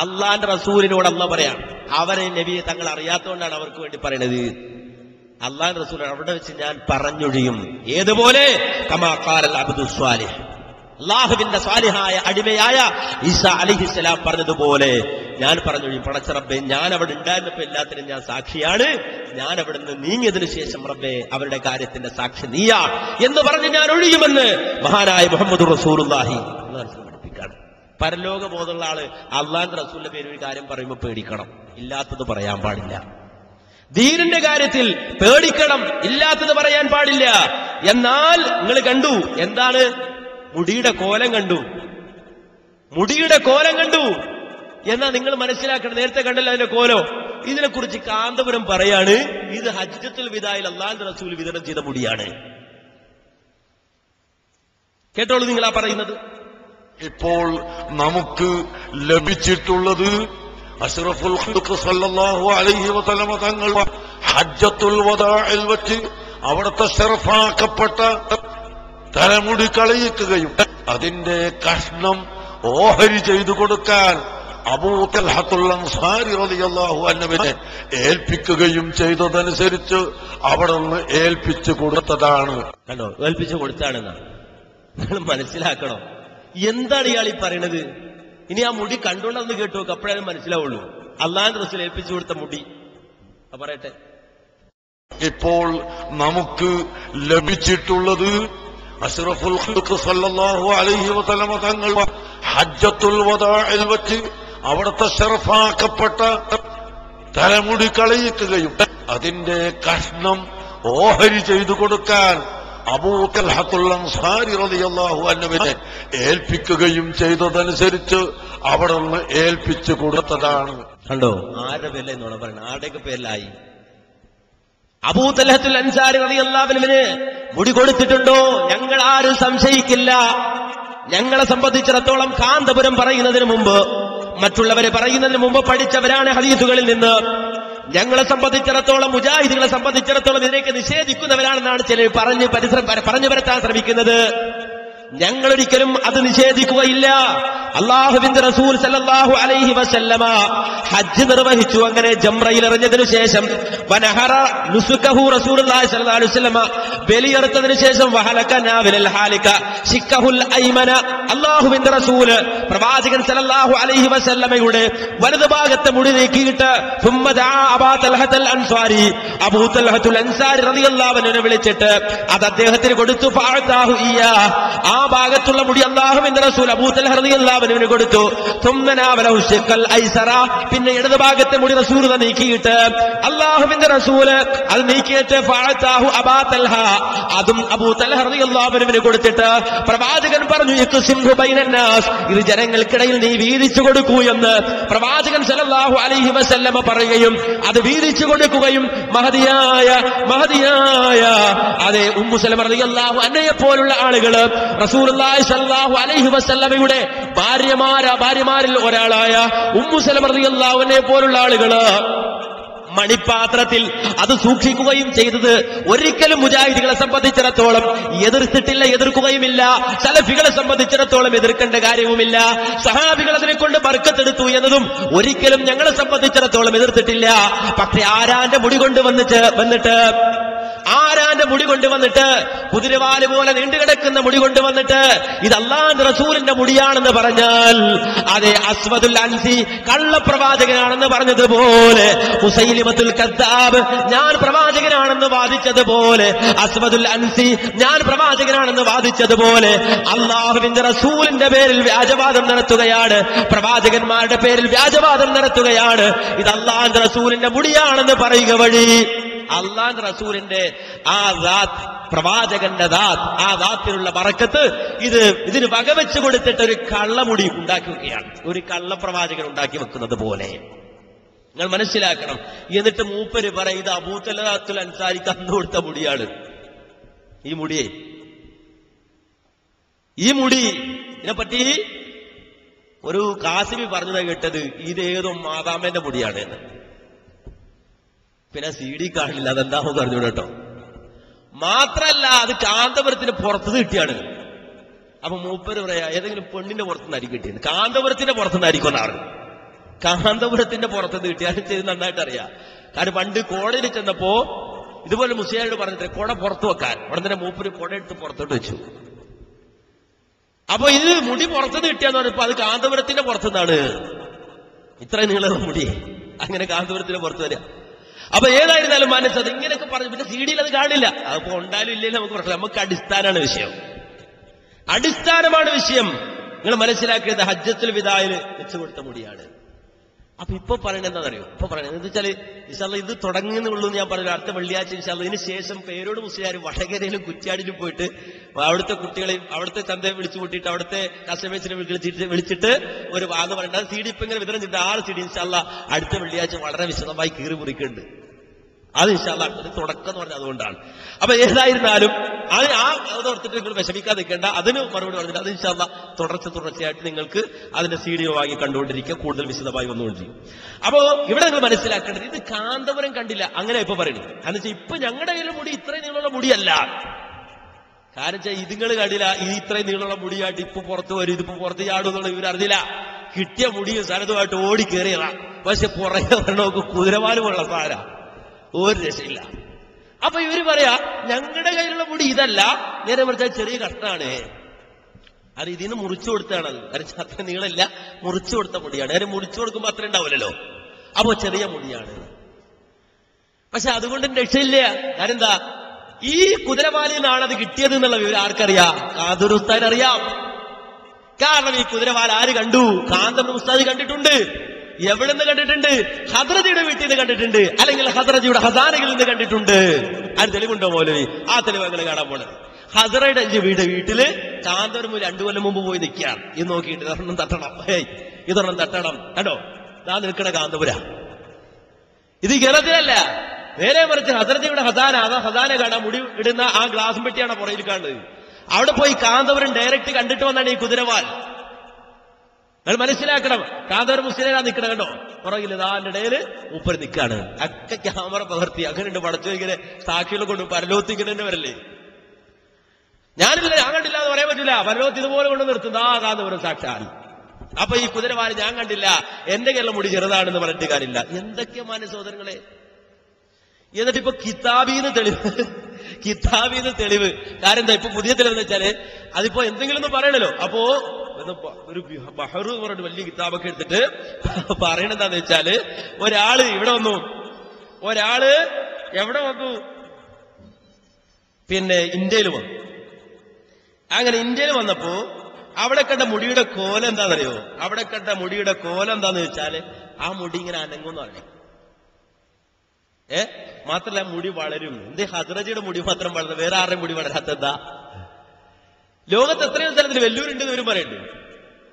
അള്ളാന്റെ റസൂലിനോട് അള്ളാഹ് പറയാം, അവരെ നബിയെ തങ്ങൾ അറിയാത്തതുകൊണ്ടാണ് അവർക്ക് വേണ്ടി പറയണത്. അള്ളാന്റെ റസൂൽ അവിടെ വെച്ച് ഞാൻ പറഞ്ഞൊഴിയും. ഏതുപോലെ? കമാ ഖാലൽ അബ്ദു സ്വാലിഹ്, അള്ളാഹുവിന്റെ സ്വാലിഹായ അടിമയായ ഈസാ അലൈഹിസ്സലാം പറഞ്ഞതുപോലെ ഞാൻ പറഞ്ഞൊഴിയും. പടച്ച റബ്ബേ, ഞാൻ അവിടെ ഉണ്ടായിരുന്നപ്പോ എല്ലാത്തിനും ഞാൻ സാക്ഷിയാണ്, ഞാൻ അവിടെ നിന്ന് നീങ്ങിയതിനു ശേഷം റബ്ബേ അവരുടെ കാര്യത്തിന്റെ സാക്ഷി നീയാ എന്ന് പറഞ്ഞ് ഞാൻ ഒഴിയുമെന്ന് മഹാനായ മുഹമ്മദ് റസൂലുള്ളാഹി പഠിപ്പിക്കാണ്. പരലോകബോധമുള്ള ആള് അള്ളാന്റെ റസൂലിന്റെ പേര് ഒരു കാര്യം പറയുമ്പോൾ പേടിക്കണം, ഇല്ലാത്തത് പറയാൻ പാടില്ല. ദീനിന്റെ കാര്യത്തിൽ പേടിക്കണം, ഇല്ലാത്തത് പറയാൻ പാടില്ല. എന്നാൽ നിങ്ങൾ കണ്ടു എന്താണ്? മുടിയുടെ കോലം കണ്ടു, മുടിയുടെ കോലം കണ്ടു. എന്നാ നിങ്ങൾ മനസ്സിലാക്കണം, നേരത്തെ കണ്ടല്ലോ അതിന്റെ കോലം. ഇതിനെക്കുറിച്ച് കാന്തപുരം പറയാണ്, ഇത് ഹജ്ജത്തുൽ വിദായിൽ അല്ലാഹുവിന്റെ റസൂൽ വിതരണം ചെയ്ത മുടിയാണ്. കേട്ടോളൂ നിങ്ങളാ പറയുന്നത്. ഇപ്പോൾ നമുക്ക് ലഭിച്ചിട്ടുള്ളത് അഷ്റഫുൽ ഖൽഖ് സല്ലല്ലാഹു അലൈഹി വസല്ലമ തങ്ങൾ ഹജ്ജത്തുൽ വദാഇൽ വച്ച് അവിടുത്തെ ശറഫാക്കപ്പെട്ട തലമുടി കളയിക്കുകയും അതിന്റെ കഷ്ണം ഓഹരി ചെയ്തു കൊടുക്കാൻ അബൂ തൽഹത്തുൽ അൻസാരി റളിയല്ലാഹു അൻഹുവിനെ ഏൽപ്പിക്കുകയും ചെയ്തതനുസരിച്ച് അവിടെ നിന്ന് ഏൽപ്പിച്ചു കൊടുത്തതാണ്. കണ്ടോ, ഏൽപ്പിച്ചു കൊടുത്താണെന്നാണ്. നിങ്ങൾ മനസ്സിലാക്കണം എന്താണ് ഇയാൾ ഈ പറയണത്. ഇനി ആ മുടി കണ്ടുകൊണ്ടെന്ന് കേട്ടു നോക്ക്, അപ്പോഴേ മനസ്സിലാവുള്ളൂ. അല്ലാഹുവിന്റെ റസൂൽ ഏൽപ്പിച്ചു കൊടുത്ത മുടി പറയട്ടെ. ഇപ്പോൾ നമുക്ക് ലഭിച്ചിട്ടുള്ളത് അഷ്റഫുൽ ഖൽഖ് സല്ലല്ലാഹു അലൈഹി വസല്ലമ തങ്ങൾ ഹജ്ജത്തുൽ വദാഇൽ വച്ച് അവിടുത്തെ ശറഫാക്കപ്പെട്ട തലമുടി കളയിക്കുകയും അതിന്റെ കഷ്ണം ഓഹരി ചെയ്തു കൊടുക്കാൻ അബൂ തൽഹത്തുൽ അൻസാരി റളിയല്ലാഹു അൻഹുവിനെ ഏൽപ്പിക്കുകയും ചെയ്തതനുസരിച്ച് അവിടെ നിന്ന് ഏൽപ്പിച്ചു കൊടുത്തതാണ്. കണ്ടോ, ആരുടെ പേരിലെന്നോണം പറയണം, ആരുടെയൊക്കെ പേരിലായി. അബൂ തൽഹത്തുൽ അൻസാരി റളിയല്ലാഹു അൻഹുവിന് മുടി കൊടുത്തിട്ടുണ്ടോ? ഞങ്ങൾ ആരും സംശയിക്കില്ല. ഞങ്ങളെ സംബന്ധിച്ചിടത്തോളം കാന്തപുരം പറയുന്നതിന് മുമ്പ്, മറ്റുള്ളവരെ പറയുന്നതിന് മുമ്പ് പഠിച്ചവരാണ് ഹദീസുകളിൽ നിന്ന്. ഞങ്ങളെ സംബന്ധിച്ചിടത്തോളം, മുജാഹിദുകളെ സംബന്ധിച്ചിടത്തോളം ഇതിലേക്ക് നിഷേധിക്കുന്നവരാണെന്നാണ് ചിലർ പറഞ്ഞു വരുത്താൻ ശ്രമിക്കുന്നത്. ഞങ്ങളൊരിക്കലും അത് നിഷേധിക്കുകയില്ല. അള്ളാഹുവിന്റെ റസൂൽ സല്ലല്ലാഹു അലൈഹി വസല്ലമ ഹജ്ജ് നിർവഹിച്ചു. അങ്ങനെ ജംറയിൽ എറിഞ്ഞതിനു ശേഷം വനഹറ നുസുകഹു റസൂലുള്ളാഹി സ്വല്ലല്ലാഹു അലൈഹി വസല്ലമ ബലിയറുത്തതിനു ശേഷം വഹലക നാവിലൽ ഹാലിക ശിക്കഹുൽ ഐമന, അള്ളാഹുവിന്റെ റസൂൽ പ്രവാചകൻ സല്ലല്ലാഹു അലൈഹി വസല്ലമയുടെ വലതു ഭാഗത്തെ മുടി നീക്കിയിട്ട് ثم دعا അബൂ തൽഹത്തുൽ അൻസാരി, അബൂ തൽഹത്തുൽ അൻസാരി റളിയല്ലാഹു അൻഹുവിനെ വിളിച്ചിട്ട് അത് അദ്ദേഹത്തിന് കൊടുത്തു. ഫഅതാഹു ഇയ്യാ, ആ ഭാഗത്തുള്ള മുടി അല്ലാഹുവിന്റെ റസൂൽ അബൂ തൽഹ റളിയല്ലാഹു അൻഹുവിന് കൊടുത്തു. ثم ناوله الشق الايسر, പിന്നെ ഇടതു ഭാഗത്തെ മുടി റസൂൽ നീക്കിയിട്ട് അല്ലാഹുവിന്റെ റസൂൽ അത് നീക്കിയിട്ട് ഫഅതാഹു അബൂ തൽഹ, അതും അബൂ തൽഹ റളിയല്ലാഹു അൻഹുവിന് കൊടുത്തിട്ട് പ്രവാചകൻ പറഞ്ഞു യഖ്സിംഹു ബൈനന്നാസ്, ഇത് ജനങ്ങൾക്കിടയിൽ നീ വീതിച്ചു കൊടുക്കൂ എന്ന് പ്രവാചകൻ സല്ലല്ലാഹു അലൈഹി വസല്ലമ പറയുകയും അത് വീതിച്ചു കൊടുക്കുകയും മഹദിയായ അതെ ഉമ്മു സലമ റളിയല്ലാഹു അൻഹയെ പോലുള്ള ആളുകൾ റസൂലുള്ളാഹി സ്വല്ലല്ലാഹു അലൈഹി വസല്ലമയുടെ ഭാര്യമാരിൽ ഒരാളായ ഉമ്മു സലമ റളിയല്ലാഹു അൻഹയെ പോലുള്ള ആളുകൾ മണിപ്പാത്രത്തിൽ അത് സൂക്ഷിക്കുകയും ചെയ്തത് ഒരിക്കലും മുജാഹിദികളെ സംബന്ധിച്ചിടത്തോളം എതിർത്തിട്ടില്ല, എതിർക്കുകയുമില്ല. സലഫികളെ സംബന്ധിച്ചിടത്തോളം എതിർക്കേണ്ട കാര്യവുമില്ല. സഹാബികൾ അതിനെ കൊണ്ട് ബർക്കത്തെടുത്തു എന്നതും ഒരിക്കലും ഞങ്ങളെ സംബന്ധിച്ചിടത്തോളം എതിർത്തിട്ടില്ല. പക്ഷെ ആരാന്റെ മുടി കൊണ്ടുവന്നിട്ട് കുതിരവാല് പോലെ നീണ്ടുകിടക്കുന്ന മുടി കൊണ്ടുവന്നിട്ട് ഇത് അല്ലാഹുവിന്റെ റസൂലിന്റെ മുടിയാണെന്ന് പറഞ്ഞാൽ, അതെ അസ്വദുൽ അൻസി കള്ളപ്രവാചകനാണെന്ന് പറഞ്ഞതുപോലെ, മുസൈലിമത്തുൽ കദ്ദാബ് ഞാൻ പ്രവാചകനാണെന്ന് വാദിച്ചതുപോലെ, അസ്വദുൽ അൻസി ഞാൻ പ്രവാചകനാണെന്ന് വാദിച്ചതുപോലെ അല്ലാഹുവിന്റെ റസൂലിന്റെ പേരിൽ വ്യാജവാദം നടത്തുകയാണ്, പ്രവാചകന്മാരുടെ പേരിൽ വ്യാജവാദം നടത്തുകയാണ്. ഇത് അല്ലാഹുവിന്റെ റസൂലിന്റെ മുടിയാണെന്ന് പറയുക വഴി അല്ലാഹുവിന്റെ റസൂലിന്റെ ആ ദാത്ത്, പ്രവാചകന്റെ ദാത്ത്, ആ ദാത്തിലുള്ള ബറക്കത്ത് ഇതിന് വകവെച്ച് കൊടുത്തിട്ട് ഒരു കള്ളമുടി ഉണ്ടാക്കി വെക്കുകയാണ്, ഒരു കള്ളപ്രവാചകൻ ഉണ്ടാക്കി വെക്കുന്നത് പോലെ. നിങ്ങൾ മനസ്സിലാക്കണം. എന്നിട്ട് മൂപ്പര് പറയും ഇത് അബൂതലത്തുൽ അൻസാരിക്ക് അന്ന് കൊടുത്ത മുടിയാണ്. ഈ മുടിയെ ഇതിനെപ്പറ്റി ഒരു കാസിമി പറഞ്ഞതാ കേട്ടത്, ഇതേതോ മാതാമേന്റെ മുടിയാണ് എന്ന്. പിന്നെ CD കാണില്ല, അതെന്താണോ പറഞ്ഞു കേട്ടോ. മാത്രല്ല അത് കാന്തപുരത്തിന് പുറത്തുനിന്ന് കിട്ടിയാണ്. അപ്പൊ മൂപ്പര് പറയാ ഏതെങ്കിലും പെണ്ണിന്റെ പുറത്തുനിന്ന് അരി കിട്ടിയത്, കാന്തപുരത്തിന്റെ പുറത്തുനിന്ന് അരിക്കൊന്ന ആറ്, കാന്തപുരത്തിന്റെ പുറത്തുനിന്ന് കിട്ടിയാലും ചെയ്ത് നന്നായിട്ട് അറിയാം. കാരണം പണ്ട് കോടതിയിൽ ചെന്നപ്പോ ഇതുപോലെ മുസ്ലിയാരോട് പറഞ്ഞിട്ട് കുട പുറത്തു വെക്കാൻ, ഉടനെ തന്നെ മൂപ്പര് കുട എടുത്ത് പുറത്തോട്ട് വെച്ചു. അപ്പൊ ഇത് മുടി പുറത്തുനിന്ന് കിട്ടിയാന്ന് പറഞ്ഞപ്പോ അത് കാന്തപുരത്തിന്റെ പുറത്തുനിന്നാണ്. ഇത്രയും നീളം മുടി, അങ്ങനെ കാന്തപുരത്തിന്റെ പുറത്ത് വരിക. അപ്പൊ ഏതായിരുന്നാലും മനസ്സത് ഇങ്ങനെയൊക്കെ പറഞ്ഞു. പിന്നെ CD അത് കാണില്ല. അപ്പൊ ഉണ്ടായാലും ഇല്ലെങ്കിലും നമുക്ക് പ്രശ്നം. നമുക്ക് അടിസ്ഥാനമാണ് വിഷയം, അടിസ്ഥാനമാണ് വിഷയം. നിങ്ങൾ മനസ്സിലാക്കിയത് ഹജ്ജത്തുൽ വിദായിൽ വെച്ചു കൊടുത്ത മുടിയാണ്. അപ്പൊ ഇപ്പൊ പറയണത് എന്താണെന്നറിയോ? ഇപ്പൊ പറയണത് എന്താ വെച്ചാല് ഇൻഷാല്ലാ ഇത് തുടങ്ങുന്നുള്ളൂ എന്ന് ഞാൻ പറഞ്ഞു. അടുത്ത വെള്ളിയാഴ്ച ഇൻഷാല്ലാ ഇതിന് ശേഷം പേരോട് മുസ്ലിയാർ വടകരയിലും കുറ്റ്യാടിയിലും പോയിട്ട് അവിടുത്തെ കുട്ടികളെയും അവിടുത്തെ ചന്തയെ വിളിച്ചു കൂട്ടിയിട്ട് അവിടുത്തെ കസ്റ്റമേഴ്സിനെ വിളിച്ചിട്ട് ഒരു വാദം പറയേണ്ടത്. അത് CD ഇപ്പൊ ഇങ്ങനെ വിതരണം ചെയ്തിട്ട് 6 CD ഇൻഷാല്ലാ അടുത്ത വെള്ളിയാഴ്ച വളരെ വിശദമായി കീറി മുറിക്കുന്നുണ്ട്. അത് ഇൻഷാല്ലാ അത് തുടക്കം എന്ന് പറഞ്ഞാൽ അതുകൊണ്ടാണ്. അപ്പൊ ഏതായിരുന്നാലും അത് ഓർത്തിട്ട് നിങ്ങൾ വിഷമിക്കാതെ നിൽക്കേണ്ട. അതിന് മറുപടി പറഞ്ഞിട്ട് അത് ഇൻഷാല്ലാ തുടർച്ചയായിട്ട് നിങ്ങൾക്ക് അതിന്റെ CD വാങ്ങി കണ്ടുകൊണ്ടിരിക്കുക, കൂടുതൽ വിശദമായി വന്നുകൊണ്ടിരിക്കും. അപ്പോ ഇവിടെ നിങ്ങൾ മനസ്സിലാക്കേണ്ടത് ഇത് കാന്തപുരം കണ്ടില്ല അങ്ങനെ ഇപ്പൊ പറയുന്നത്. കാരണം വെച്ചാൽ ഇപ്പൊ ഞങ്ങളുടെ കയ്യിലെ മുടി ഇത്രയും നീളമുള്ള മുടിയല്ല. കാരണം വെച്ചാൽ ഇതുങ്ങൾ കണ്ടില്ല, ഈ ഇത്രയും നീളമുള്ള മുടിയായിട്ട് ഇപ്പൊ പുറത്ത് വരും, ഇതിപ്പോ പുറത്ത് ചാടും എന്നുള്ള ഇവരറിഞ്ഞില്ല. കിട്ടിയ മുടിയും സ്ഥലത്തുമായിട്ട് ഓടി കയറിയതാ. പക്ഷെ പുറകെ വരണമൊക്കെ കുതിരവാലുമുള്ള സാരാ, ഒരു രക്ഷയില്ല. അപ്പൊ ഇവര് പറയാ ഞങ്ങളുടെ കയ്യിലുള്ള മുടി ഇതല്ല, നേരെ മറിച്ചാൽ ചെറിയ കഷ്ണാണ്, അത് ഇതിന് മുറിച്ചു കൊടുത്താണ്. അത് കാരണം അത്ര നീളമില്ല, മുറിച്ചു കൊടുത്ത മുടിയാണ്. നേരെ മുറിച്ചു കൊടുക്കുമ്പോ അത്ര ഉണ്ടാവില്ലല്ലോ. അപ്പൊ ചെറിയ മുടിയാണ്. പക്ഷെ അതുകൊണ്ട് രക്ഷയില്ല. കാരണം എന്താ, ഈ കുതിരവാലിൽ നിന്നാണ് അത് കിട്ടിയത് എന്നുള്ള വിവരം ആർക്കറിയാം? കാന്തപുരം ഉസ്താദിന് അറിയാം. കാരണം ഈ കുതിരവാല ആര് കണ്ടു? കാന്തപുരം ഉസ്താദ് കണ്ടിട്ടുണ്ട്. എവിടെ നിന്ന് കണ്ടിട്ടുണ്ട്? ഹദ്രജിയുടെ വീട്ടിൽ നിന്ന് കണ്ടിട്ടുണ്ട്, അല്ലെങ്കിൽ ഹദ്രജിയുടെ ഹസാനയിൽ നിന്ന് കണ്ടിട്ടുണ്ട്. അത് തെളിവുണ്ടോ മൗലവി? ആ തെളിവുകൾ കാണാൻ പോണത്. ഹസറയുടെ വീട്ടില് കാന്തപുരം 2 കൊല്ലം മുമ്പ് പോയി നിൽക്കുകയാണ്. ഇത് നോക്കിയിട്ട് ഇതൊരെണ്ണം തട്ടണം, ഇതൊരെണ്ണം തട്ടണം. കണ്ടോ ഞാൻ നിൽക്കണ കാന്തപുര. ഇത് ഗലത്തിലല്ല, നേരെ മറിച്ച് ഹസരജിയുടെ ഹസാന, അതാ ഹസാന കാണാൻ മുടി ഇടുന്ന ആ ഗ്ലാസും പെട്ടിയാണ് പുറയിൽ കാണുന്നത്. അവിടെ പോയി കാന്തപുരം ഡയറക്റ്റ് കണ്ടിട്ട് വന്നാണ് ഈ കുതിരവാൽ. നിങ്ങൾ മനസ്സിലാക്കണം, കാന്തപുരം മുസ്ലിം നിൽക്കണം. കണ്ടോ പുറകിൽ അതിന്റെ ഇടയില് മൂപ്പര് നിൽക്കാണ്. ഒക്കെ ക്യാമറ പകർത്തി അങ്ങനെയുണ്ട്. പടച്ചു ഇങ്ങനെ സാക്ഷികളെ കൊണ്ട് പരലോത്ത് ഇങ്ങനെ തന്നെ വരല്ലേ. ഞാൻ കണ്ടില്ല എന്ന് പറയാൻ പറ്റില്ല. പരലോത്ത് ഇതുപോലെ കൊണ്ട് നിർത്തുന്ന ആ കാന്തപുരം സാക്ഷാൽ. അപ്പൊ ഈ കുതിരവാല് ഞാൻ കണ്ടില്ല, എന്റെ കേരളം മുടി ചെറുതാണെന്ന് പറഞ്ഞിട്ട് കാര്യമില്ല. എന്തൊക്കെയാണ് സഹോദരങ്ങളെ. എന്നിട്ടിപ്പോ കിതാബീന്ന് തെളിവ്. കാരണം എന്താ ഇപ്പൊ പുതിയ തെളിവെന്ന് വെച്ചാല് അതിപ്പോ എന്തെങ്കിലും ഒന്ന് പറയണല്ലോ. അപ്പോ ഒരു ബഹറു എന്ന് പറഞ്ഞിട്ട് വലിയ കിതാബൊക്കെ എടുത്തിട്ട് പറയണെന്താന്ന് വെച്ചാല് ഒരാള് ഇവിടെ വന്നു, ഒരാള് എവിടെ വന്നു, പിന്നെ ഇന്ത്യയിൽ വന്നു. അങ്ങനെ ഇന്ത്യയിൽ വന്നപ്പോ അവിടെ കണ്ട മുടിയുടെ കോലം എന്താണെന്നറിയോ? അവിടെ കണ്ട മുടിയുടെ കോലം എന്താന്ന് വെച്ചാല് ആ മുടി ഇങ്ങനെ അനങ്ങുമെന്ന് പറഞ്ഞു. മാത്രല്ല മുടി വളരും. എന്തേ ഹദ്രജിയുടെ മുടി മാത്രം വളരുന്നത്, വേറെ ആരുടെയും മുടി വളരാത്തെന്താ? ലോകത്ത് എത്രയോ സ്ഥലത്തിൽ വെല്ലൂരുണ്ട് എന്ന് വരും പറയുന്നുണ്ട്,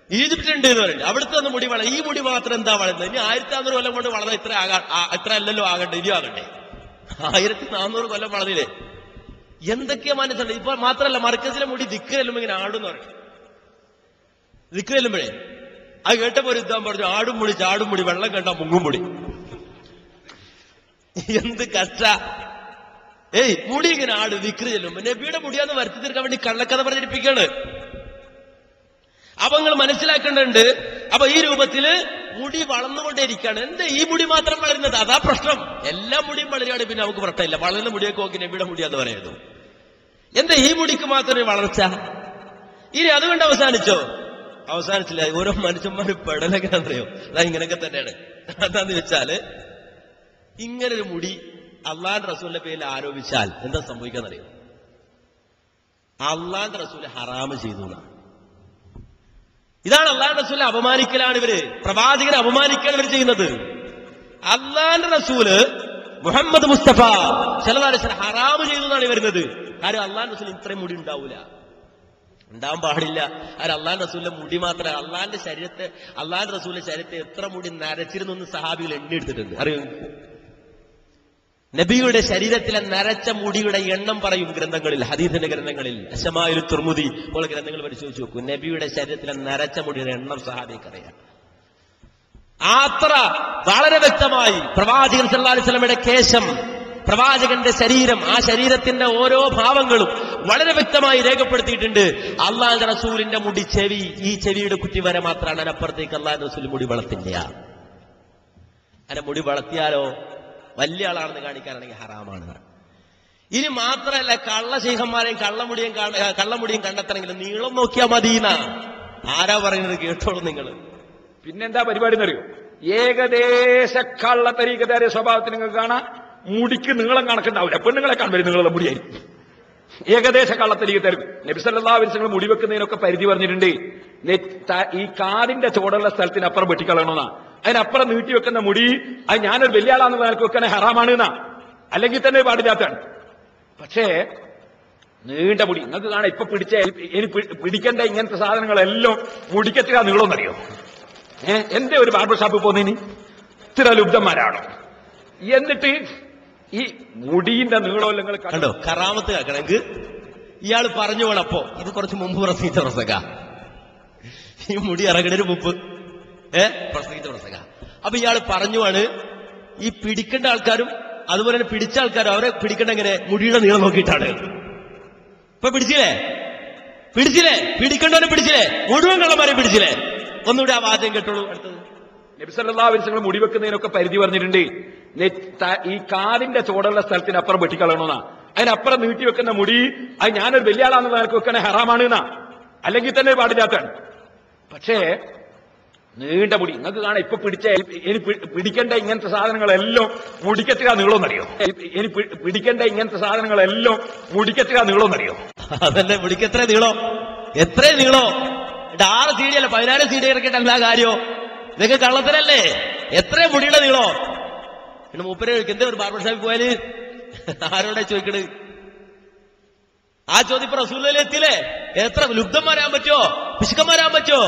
ഈജിപ്റ്റ് ഉണ്ട് എന്ന് പറയുന്നുണ്ട്. അവിടുത്തെ ഒന്ന് മുടി വളരും. ഈ മുടി മാത്രം എന്താ വളരുന്നത്? ഇനി 1400 കൊല്ലം കൊണ്ട് വളർന്ന ഇത്ര അല്ലല്ലോ ആകട്ടെ, ഇനിയും ആകട്ടെ. 1400 കൊല്ലം വളർന്നില്ലേ? എന്തൊക്കെയാ മനസ്സിലുണ്ട്. ഇപ്പൊ മാത്രല്ല മർക്കസിലെ മുടി ദിക്ക് ചെല്ലുമ്പോ ഇങ്ങനെ ആടുന്ന് പറയും. ദിക്ക് ചെല്ലുമ്പോഴേ അത് കേട്ടപ്പോ ഒരു യുദ്ധം പറഞ്ഞു, ആടും മുടി ചാടും മുടി വെള്ളം കണ്ടാ മുങ്ങും മുടി. എന്ത് കഷ്ട. മുടി ഇങ്ങനെ ആട് ദിക്റ് ചെല്ലുമ്പോ നബിയുടെ മുടിയാന്ന് വരുത്തി തീർക്കാൻ വേണ്ടി കള്ളക്കഥ പ്രചരിപ്പിക്കാണ്. അപ്പൊ നിങ്ങൾ മനസ്സിലാക്കേണ്ടതുണ്ട്. അപ്പൊ ഈ രൂപത്തില് മുടി വളർന്നുകൊണ്ടേയിരിക്കുകയാണ്. എന്താ ഈ മുടി മാത്രം വളരുന്നത്? അതാ പ്രശ്നം. എല്ലാ മുടിയും വളരുകയാണ്, പിന്നെ നമുക്ക് പ്രശ്നമില്ല. വളരുന്ന മുടിയൊക്കെ നോക്കി നബിയുടെ മുടിയാന്ന് പറയുന്നു. എന്താ ഈ മുടിക്ക് മാത്രമേ വളർച്ച? ഇനി അതുകൊണ്ട് അവസാനിച്ചോ? അവസാനിച്ചില്ല. ഓരോ മനുഷ്യന്മാരും പെടലൊക്കെ അറിയോ? അതാ ഇങ്ങനെയൊക്കെ തന്നെയാണ്. എന്താന്ന് വെച്ചാല് ഇങ്ങനൊരു മുടി അള്ളാന്റെ റസൂലിന്റെ പേരിൽ ആരോപിച്ചാൽ എന്താ സംഭവിക്കാന്നറിയോ? അള്ളാന്റെ റസൂല് ഹറാമ് ചെയ്തു. ഇതാണ് അള്ളാന്റെ റസൂലിനെ അപമാനിക്കലാണ് ഇവര്, പ്രവാചകനെ അപമാനിക്കുകയാണ് ഇവർ ചെയ്യുന്നത്. അള്ളാന്റെ റസൂല് മുഹമ്മദ് മുസ്തഫ സല്ലല്ലാഹു അലൈഹി വസല്ലം ഹറാമ് ചെയ്തു എന്നാണ് വരുന്നത്. കാര്യം അള്ളാന്റെ റസൂൽ ഇത്രയും മുടി ഉണ്ടാവൂല. ഉണ്ടാവാൻ പാടില്ല. അത് അള്ളാന്റെ റസൂലിന്റെ മുടി മാത്രമല്ല, അള്ളാന്റെ റസൂലിന്റെ ശരീരത്തെ എത്ര മുടി നരച്ചിരുന്നു സഹാബികൾ എണ്ണിയെടുത്തിട്ടുണ്ട്. അറിയോ? നബിയുടെ ശരീരത്തിലെ നരച്ച മുടിയുടെ എണ്ണം പറയും ഗ്രന്ഥങ്ങളിൽ, ഹദീസിന്റെ ഗ്രന്ഥങ്ങളിൽ. അശമായിൽ തുർമുദി പോലെ ഗ്രന്ഥങ്ങൾ പരിശോധിച്ച് നോക്കൂ. നബിയുടെ ശരീരത്തിലെ നരച്ച മുടിയുടെ എണ്ണം സഹാബിക്കറിയാം. അത്ര വളരെ വ്യക്തമായി പ്രവാചകൻ സല്ലല്ലാഹു അലൈഹി വസല്ലമയുടെ കേശം, പ്രവാചകന്റെ ശരീരം, ആ ശരീരത്തിന്റെ ഓരോ ഭാവങ്ങളും വളരെ വ്യക്തമായി രേഖപ്പെടുത്തിയിട്ടുണ്ട്. അള്ളാഹുവിന്റെ റസൂലിന്റെ മുടി ചെവി, ഈ ചെവിയുടെ കുറ്റി വരെ മാത്രമാണ്. അതിനപ്പുറത്തേക്ക് അള്ളാഹുവിന്റെ റസൂൽ മുടി വളർത്തില്ല. അതിന്റെ മുടി വളർത്തിയാലോ വലിയ ആളാണെന്ന് കാണിക്കാനാണെങ്കിൽ ഹറാമാണ്. ഇനി മാത്രമല്ല, കള്ളശൈഖന്മാരെയും കള്ളമുടിയും കണ്ടെത്തണമെങ്കിൽ നീളം നോക്കിയാൽ മതിയെന്ന ആരാ പറയുന്നത്? കേട്ടോളൂ നിങ്ങൾ. പിന്നെന്താ പരിപാടി എന്നറിയോ? ഏകദേശ കള്ള തരീക്കതാരെ സ്വഭാവത്തിൽ നിങ്ങൾക്ക് കാണാം. മുടിക്ക് നീളം കണക്കുണ്ടാവില്ല. പെണ്ണുങ്ങളെ കാണുമ്പോൾ നിങ്ങളുടെ മുടിയായിരിക്കും. ഏകദേശ കള്ളത്തരീക്കത്തായിരിക്കും. നബി സല്ലല്ലാഹു അലൈഹി വസല്ലം മുടി വെക്കുന്നതിനൊക്കെ പരിധി പറഞ്ഞിട്ടുണ്ട്. ഈ കാതിന്റെ ചോടുള്ള സ്ഥലത്തിനപ്പുറം വെട്ടിക്കളയണമെന്നാ. അതിനപ്പുറം നീട്ടിവെക്കുന്ന മുടി അത് ഞാനൊരു വലിയ ആളാന്ന് നിനക്ക് വെക്കണേ ഹറാമാണ് എന്നാ, അല്ലെങ്കിൽ തന്നെ പാടില്ലാത്താണ്. പക്ഷേ നീണ്ട മുടി നിങ്ങൾക്ക് കാണാം. ഇപ്പൊ ഇനി പിടിക്കേണ്ട ഇങ്ങനത്തെ സാധനങ്ങളെല്ലാം മുടിക്കെത്തുക നീളമെന്നറിയോ? എന്റെ ഒരു ബാർബർ ഷാപ്പിൽ പോകുന്നതിന് ഇത്ര ലുബ്ധന്മാരാണോ? എന്നിട്ട് ഈ മുടിന്റെ നീളം നിങ്ങൾ കണ്ടോ? കറാമത്ത് കേൾക്കണമെങ്കിൽ ഇയാൾ പറഞ്ഞു വേണപ്പോ. ഇത് കുറച്ച് മുമ്പ് പ്രസംഗിച്ച പ്രസംഗ, ഈ മുടി ഇറങ്ങണൊരു മുമ്പ് പ്രസംഗിച്ച പ്രസംഗ. അപ്പൊ ഇയാൾ പറഞ്ഞുവാണ് ഈ പിടിക്കേണ്ട ആൾക്കാരും അതുപോലെ തന്നെ പിടിച്ച ആൾക്കാരും അവരെ പിടിക്കേണ്ട എങ്ങനെ? മുടിയുടെ നീളം നോക്കിയിട്ടാണ്. ഇപ്പൊ പിടിച്ചില്ലേ? പിടിക്കേണ്ടവരെ പിടിച്ചില്ലേ? മുഴുവൻ കള്ളന്മാരെ പിടിച്ചില്ലേ? ഒന്നുകൂടെ ആ വാചകം കേട്ടോളൂ. അടുത്തത് നബി സല്ലല്ലാഹു അലൈഹി വസല്ലം മുടി വെക്കുന്നതിനൊക്കെ പരിധി പറഞ്ഞിട്ടുണ്ട്. ഈ കാതിന്റെ ചോടുള്ള സ്ഥലത്തിനപ്പുറം വെട്ടിക്കളയണമെന്നാ. അതിനപ്പുറം നീട്ടിവെക്കുന്ന മുടി അത് ഞാനൊരു വലിയ ആളാന്ന് നിനക്ക് വെക്കണേ ഹറാമാണ് എന്നാ, അല്ലെങ്കിൽ തന്നെ പാടില്ലാത്താണ്. പക്ഷേ നീണ്ട മുടി നിങ്ങൾക്ക് കാണാം. ഇപ്പൊ ഇനി പിടിക്കേണ്ട ഇങ്ങനത്തെ സാധനങ്ങളെല്ലാം മുടിക്കെത്തുക നീളമെന്നറിയോ? ഇനി പിടിക്കേണ്ട ഇങ്ങനത്തെ സാധനങ്ങളെല്ലാം മുടിക്കെത്തുക നീളമെന്നറിയോ? അതല്ലേ മുടിക്കെത്ര നീളം? എത്ര നീളോ? 6 CD അല്ല 14 CD ഇറക്കിയിട്ട് എന്താ കാര്യോ? ഇതൊക്കെ കള്ളത്തരല്ലേ? എത്ര മുടിയുടെ നീളോ? പിന്നെ മൂപ്പരെ എന്താ ഒരു ബാർബർ ഷാപ്പിൽ പോയാല് ആരോടെ ചോദിക്കണ്? ആ ചോദ്യം ഇപ്പൊ റസൂലിൽ എത്തിയില്ലേ? എത്ര ലുബ്ധന്മാരാൻ പറ്റോ? പിശുക്കന്മാരാൻ പറ്റോ?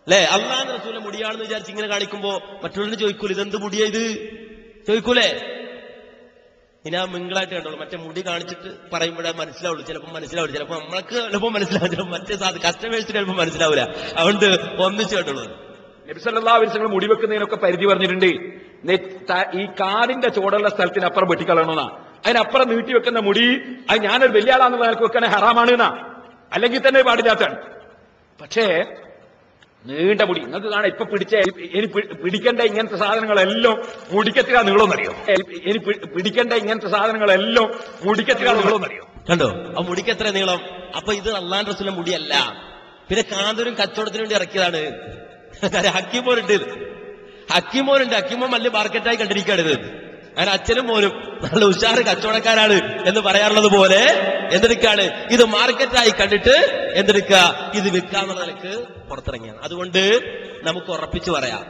അല്ലെ? അള്ളാഹുവിന്റെ റസൂലിന്റെ മുടിയാണെന്ന് വിചാരിച്ച് ഇങ്ങനെ കാണിക്കുമ്പോ മറ്റുള്ളവര് ചോദിക്കൂല ഇതെന്ത് മുടിയാ ഇത്? ചോദിക്കൂലേ? ഇനി ആ മിങ്കിളായിട്ട് കണ്ടോളൂ. മറ്റേ മുടി കാണിച്ചിട്ട് പറയുമ്പോഴേ മനസ്സിലാവുള്ളൂ. ചിലപ്പോൾ മനസ്സിലാവില്ല, ചിലപ്പോൾ നമ്മൾക്ക് ചിലപ്പോൾ മനസ്സിലാവും, ചിലപ്പോൾ മറ്റേ കസ്റ്റമേഴ്സിന് ചിലപ്പോൾ മനസ്സിലാവില്ല. അതുകൊണ്ട് ഒന്നിച്ച് കണ്ടോളൂ. നബി സല്ലല്ലാഹു അലൈഹി വസല്ലം മുടി വെക്കുന്നതിനൊക്കെ പരിധി പറഞ്ഞിട്ടുണ്ട്. ഈ കാതിന്റെ ചോടുള്ള സ്ഥലത്തിനപ്പുറം വെട്ടിക്കളയണമെന്നാ. അതിനപ്പുറം നീട്ടിവെക്കുന്ന മുടി അത് ഞാനൊരു വലിയ ആളാന്ന് നിനക്ക് വെക്കണേ ഹറാമാണ് എന്നാ, അല്ലെങ്കിൽ തന്നെ പാടില്ലാത്താണ്. പക്ഷേ നീണ്ട മുടി നിങ്ങൾക്ക് കാണാം. ഇപ്പൊ ഇനി പിടിക്കേണ്ട ഇങ്ങനത്തെ സാധനങ്ങളെല്ലാം മുടിക്കെത്തുക നീളമെന്നറിയോ? ഇനി പിടിക്കേണ്ട ഇങ്ങനത്തെ സാധനങ്ങളെല്ലാം മുടിക്കെത്തുക നീളമെന്നറിയോ? കണ്ടോ? ആ മുടിക്ക് എത്ര നീളം? അപ്പൊ ഇത് അള്ളാഹുവിന്റെ റസൂലിന്റെ മുടിയല്ല. പിന്നെ കാന്തൂരും കച്ചവടത്തിന് വേണ്ടി ഇറക്കിയതാണ്. ഹക്കീമോനുണ്ട്. ഹക്കീമോൻ വലിയ മാർക്കറ്റായി കണ്ടിരിക്കുകയാണിത്. അങ്ങനെ അച്ഛനും മോനും നല്ല ഉഷാറ് കച്ചവടക്കാരാണ് എന്ന് പറയാറുള്ളത് പോലെ എന്തെടുക്കാണ്? ഇത് മാർക്കറ്റായി കണ്ടിട്ട് എന്തെടുക്കുക? ഇത് വിൽക്കാന്നുള്ള നിലക്ക് പുറത്തിറങ്ങിയാണ്. അതുകൊണ്ട് നമുക്ക് ഉറപ്പിച്ചു പറയാം.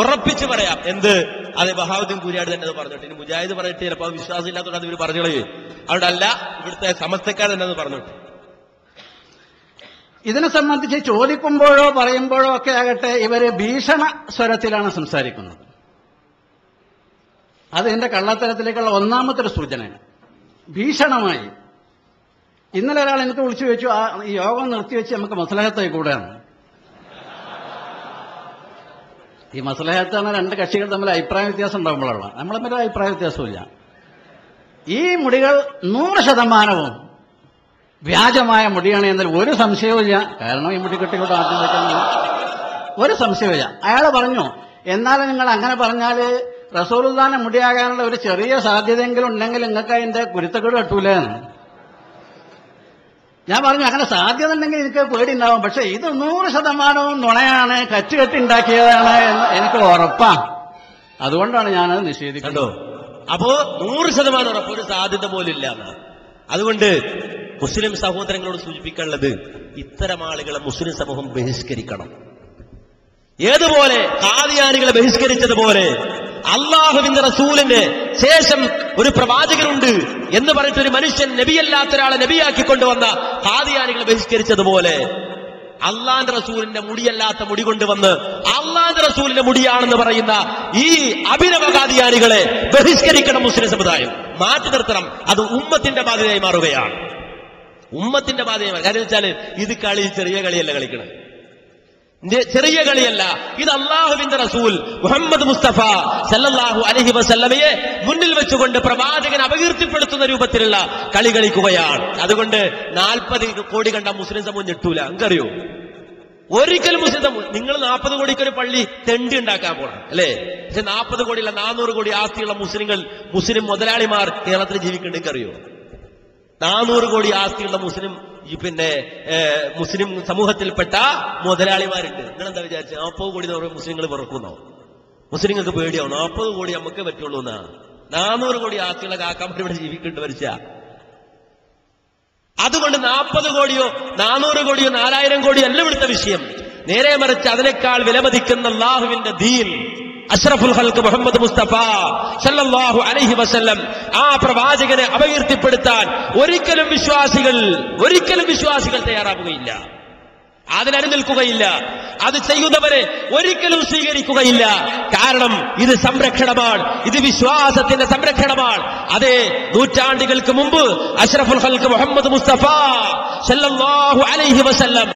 ഉറപ്പിച്ചു പറയാം. അതെ, ബഹാവുദ്ദീൻ കുര്യാട് തന്നെ അത് പറഞ്ഞിട്ട്. ഇനി മുജാഹിദ് പറഞ്ഞിട്ട് ചിലപ്പോൾ വിശ്വാസം ഇല്ലാത്തതുകൊണ്ട് അത് ഇവർ പറഞ്ഞോളൂ. അവിടെയല്ല, ഇവിടുത്തെ സമസ്തക്കാർ തന്നെ അത് പറഞ്ഞിട്ട്. ഇതിനെ സംബന്ധിച്ച് ചോദിക്കുമ്പോഴോ പറയുമ്പോഴോ ഒക്കെ ആകട്ടെ ഇവര് ഭീഷണ സ്വരത്തിലാണ് സംസാരിക്കുന്നത്. അത് എന്റെ കള്ളത്തരത്തിലേക്കുള്ള ഒന്നാമത്തെ ഒരു സൂചനയാണ്. ഭീഷണമായി. ഇന്നലെ ഒരാൾ എനിക്ക് വിളിച്ചു ചോദിച്ചു, ഈ യോഗം നിർത്തിവെച്ച് നമുക്ക് മസ്ലഹത്തായി കൂടെയാണ്. ഈ മസ്ലഹത്താണ് രണ്ട് കക്ഷികൾ തമ്മിൽ അഭിപ്രായ വ്യത്യാസം ഉണ്ടാകുമ്പോഴുള്ള. നമ്മൾ തമ്മിൽ അഭിപ്രായ വ്യത്യാസമില്ല. ഈ മുടികൾ 100% വ്യാജമായ മുടിയാണ് എന്നതിൽ ഒരു സംശയവുമില്ല. കാരണം ഈ മുടി കെട്ടിക്കൊണ്ട് ആദ്യം വയ്ക്കാൻ ഒരു സംശയമില്ല. അയാൾ പറഞ്ഞു, എന്നാലും നിങ്ങൾ അങ്ങനെ പറഞ്ഞാൽ റസൂലുള്ളാഹിന്റെ മുടിയാകാനുള്ള ഒരു ചെറിയ സാധ്യതയെങ്കിലും ഉണ്ടെങ്കിൽ നിങ്ങൾക്ക് അതിന്റെ കുരുത്തക്കേട് കെട്ടൂലേ എന്ന്. ഞാൻ പറഞ്ഞു, അങ്ങനെ സാധ്യത ഉണ്ടെങ്കിൽ എനിക്ക് പേടി ഉണ്ടാവും. പക്ഷെ ഇത് 100% നുണയാണ്, കച്ചുകെട്ടി ഉണ്ടാക്കിയതാണ് എന്ന് എനിക്ക് ഉറപ്പാണ്. അതുകൊണ്ടാണ് ഞാനത് നിഷേധിക്കുന്നത്. അപ്പോ 100% ഉറപ്പ്, ഒരു സാധ്യത പോലും ഇല്ല. അതുകൊണ്ട് മുസ്ലിം സഹോദരങ്ങളോട് സൂചിപ്പിക്കാനുള്ളത്, ഇത്തരം ആളുകളെ മുസ്ലിം സമൂഹം ബഹിഷ്കരിക്കണം. ഏതുപോലെ ഖാദിയാനികളെ ബഹിഷ്കരിച്ചതുപോലെ അള്ളാഹുവിന്റെ റസൂലിന് ശേഷം ഒരു പ്രവാചകനുണ്ട് എന്ന് പറഞ്ഞിട്ട് ഒരു മനുഷ്യൻ നബിയല്ലാത്ത ഒരാളെ നബിയാക്കി കൊണ്ടുവന്ന ഖാദിയാനികളെ ബഹിഷ്കരിച്ചതുപോലെ അള്ളാന്റെ റസൂലിന്റെ മുടിയല്ലാത്ത മുടി കൊണ്ടുവന്ന് അള്ളാന്റെ റസൂലിന്റെ മുടിയാണെന്ന് പറയുന്ന ഈ അഭിനവ ഖാദിയാനികളെ ബഹിഷ്കരിക്കണം മുസ്ലിം സമുദായം, മാറ്റി നിർത്തണം. അത് ഉമ്മത്തിന്റെ ബാധ്യതയായി മാറുകയാണ്. ഉമ്മത്തിന്റെ ബാധ്യതയായി. കാര്യം വെച്ചാല് ഇത് കളി ചെറിയ കളിയല്ല കളിക്കണം, ചെറിയ കളിയല്ല. ഇത് അള്ളാഹുവിന്റെ റസൂൽ മുഹമ്മദ് മുസ്തഫ സല്ലല്ലാഹു അലൈഹി വസല്ലമയെ മുന്നിൽ വെച്ചുകൊണ്ട് പ്രവാചകൻ അപകീർത്തിപ്പെടുത്തുന്ന രൂപത്തിലുള്ള കളി കളിക്കുകയാണ്. അതുകൊണ്ട് 40 കോടി കണ്ട മുസ്ലിം സമൂഹം ഞെട്ടൂല. എങ്കറിയോ, ഒരിക്കലും മുസ്ലിം സമൂഹം, നിങ്ങൾ 40 കോടിക്ക് ഒരു പള്ളി തെണ്ടി ഉണ്ടാക്കാൻ പോകണം അല്ലേ? പക്ഷെ 40 കോടിയുള്ള 400 കോടി ആസ്തിയുള്ള മുസ്ലിം മുതലാളിമാർ കേരളത്തിൽ ജീവിക്കുന്നുണ്ടെങ്കിൽ അറിയോ? 400 കോടി ആസ്തിയുള്ള മുസ്ലിം സമൂഹത്തിൽപ്പെട്ട മുതലാളിമാരുണ്ട്. നിങ്ങളെന്താ വിചാരിച്ചത് 40 കോടി എന്ന് പറയുമ്പോൾ മുസ്ലിങ്ങൾ വെറുക്കുന്നോ? മുസ്ലിങ്ങൾക്ക് പേടിയാവും. 40 കോടി നമുക്ക് പറ്റുള്ളൂ എന്നാ. 400 കോടി ആസ്തിയുള്ള കാക്കാമാർ ഇവിടെ ജീവിക്കേണ്ടി വരിച്ച. അതുകൊണ്ട് 40 കോടിയോ 400 കോടിയോ 4000 കോടിയോ അല്ല ഇവിടുത്തെ വിഷയം. നേരെ മറിച്ച് അതിനേക്കാൾ വിലമതിക്കുന്ന അല്ലാഹുവിന്റെ ദീൻ, അഷ്റഫുൽ ഖൽഖ് മുഹമ്മദ് മുസ്തഫ സല്ലല്ലാഹു അലൈഹി വസല്ലം, ആ പ്രവാചകനെ അപകീർത്തിപ്പെടുത്താൻ ഒരിക്കലും വിശ്വാസികൾ തയ്യാറാവുകയില്ല, അതിനനുനിൽക്കുകയില്ല. അത് ചെയ്യുന്നവരെ ഒരിക്കലും സ്വീകരിക്കുകയില്ല. കാരണം ഇത് സംരക്ഷണമാണ്, ഇത് വിശ്വാസത്തിന്റെ സംരക്ഷണമാണ്. അതേ, നൂറ്റാണ്ടുകൾക്ക് മുമ്പ് അഷ്റഫുൽ ഖൽഖ് മുഹമ്മദ് മുസ്തഫ സല്ലല്ലാഹു അലൈഹി വസല്ലം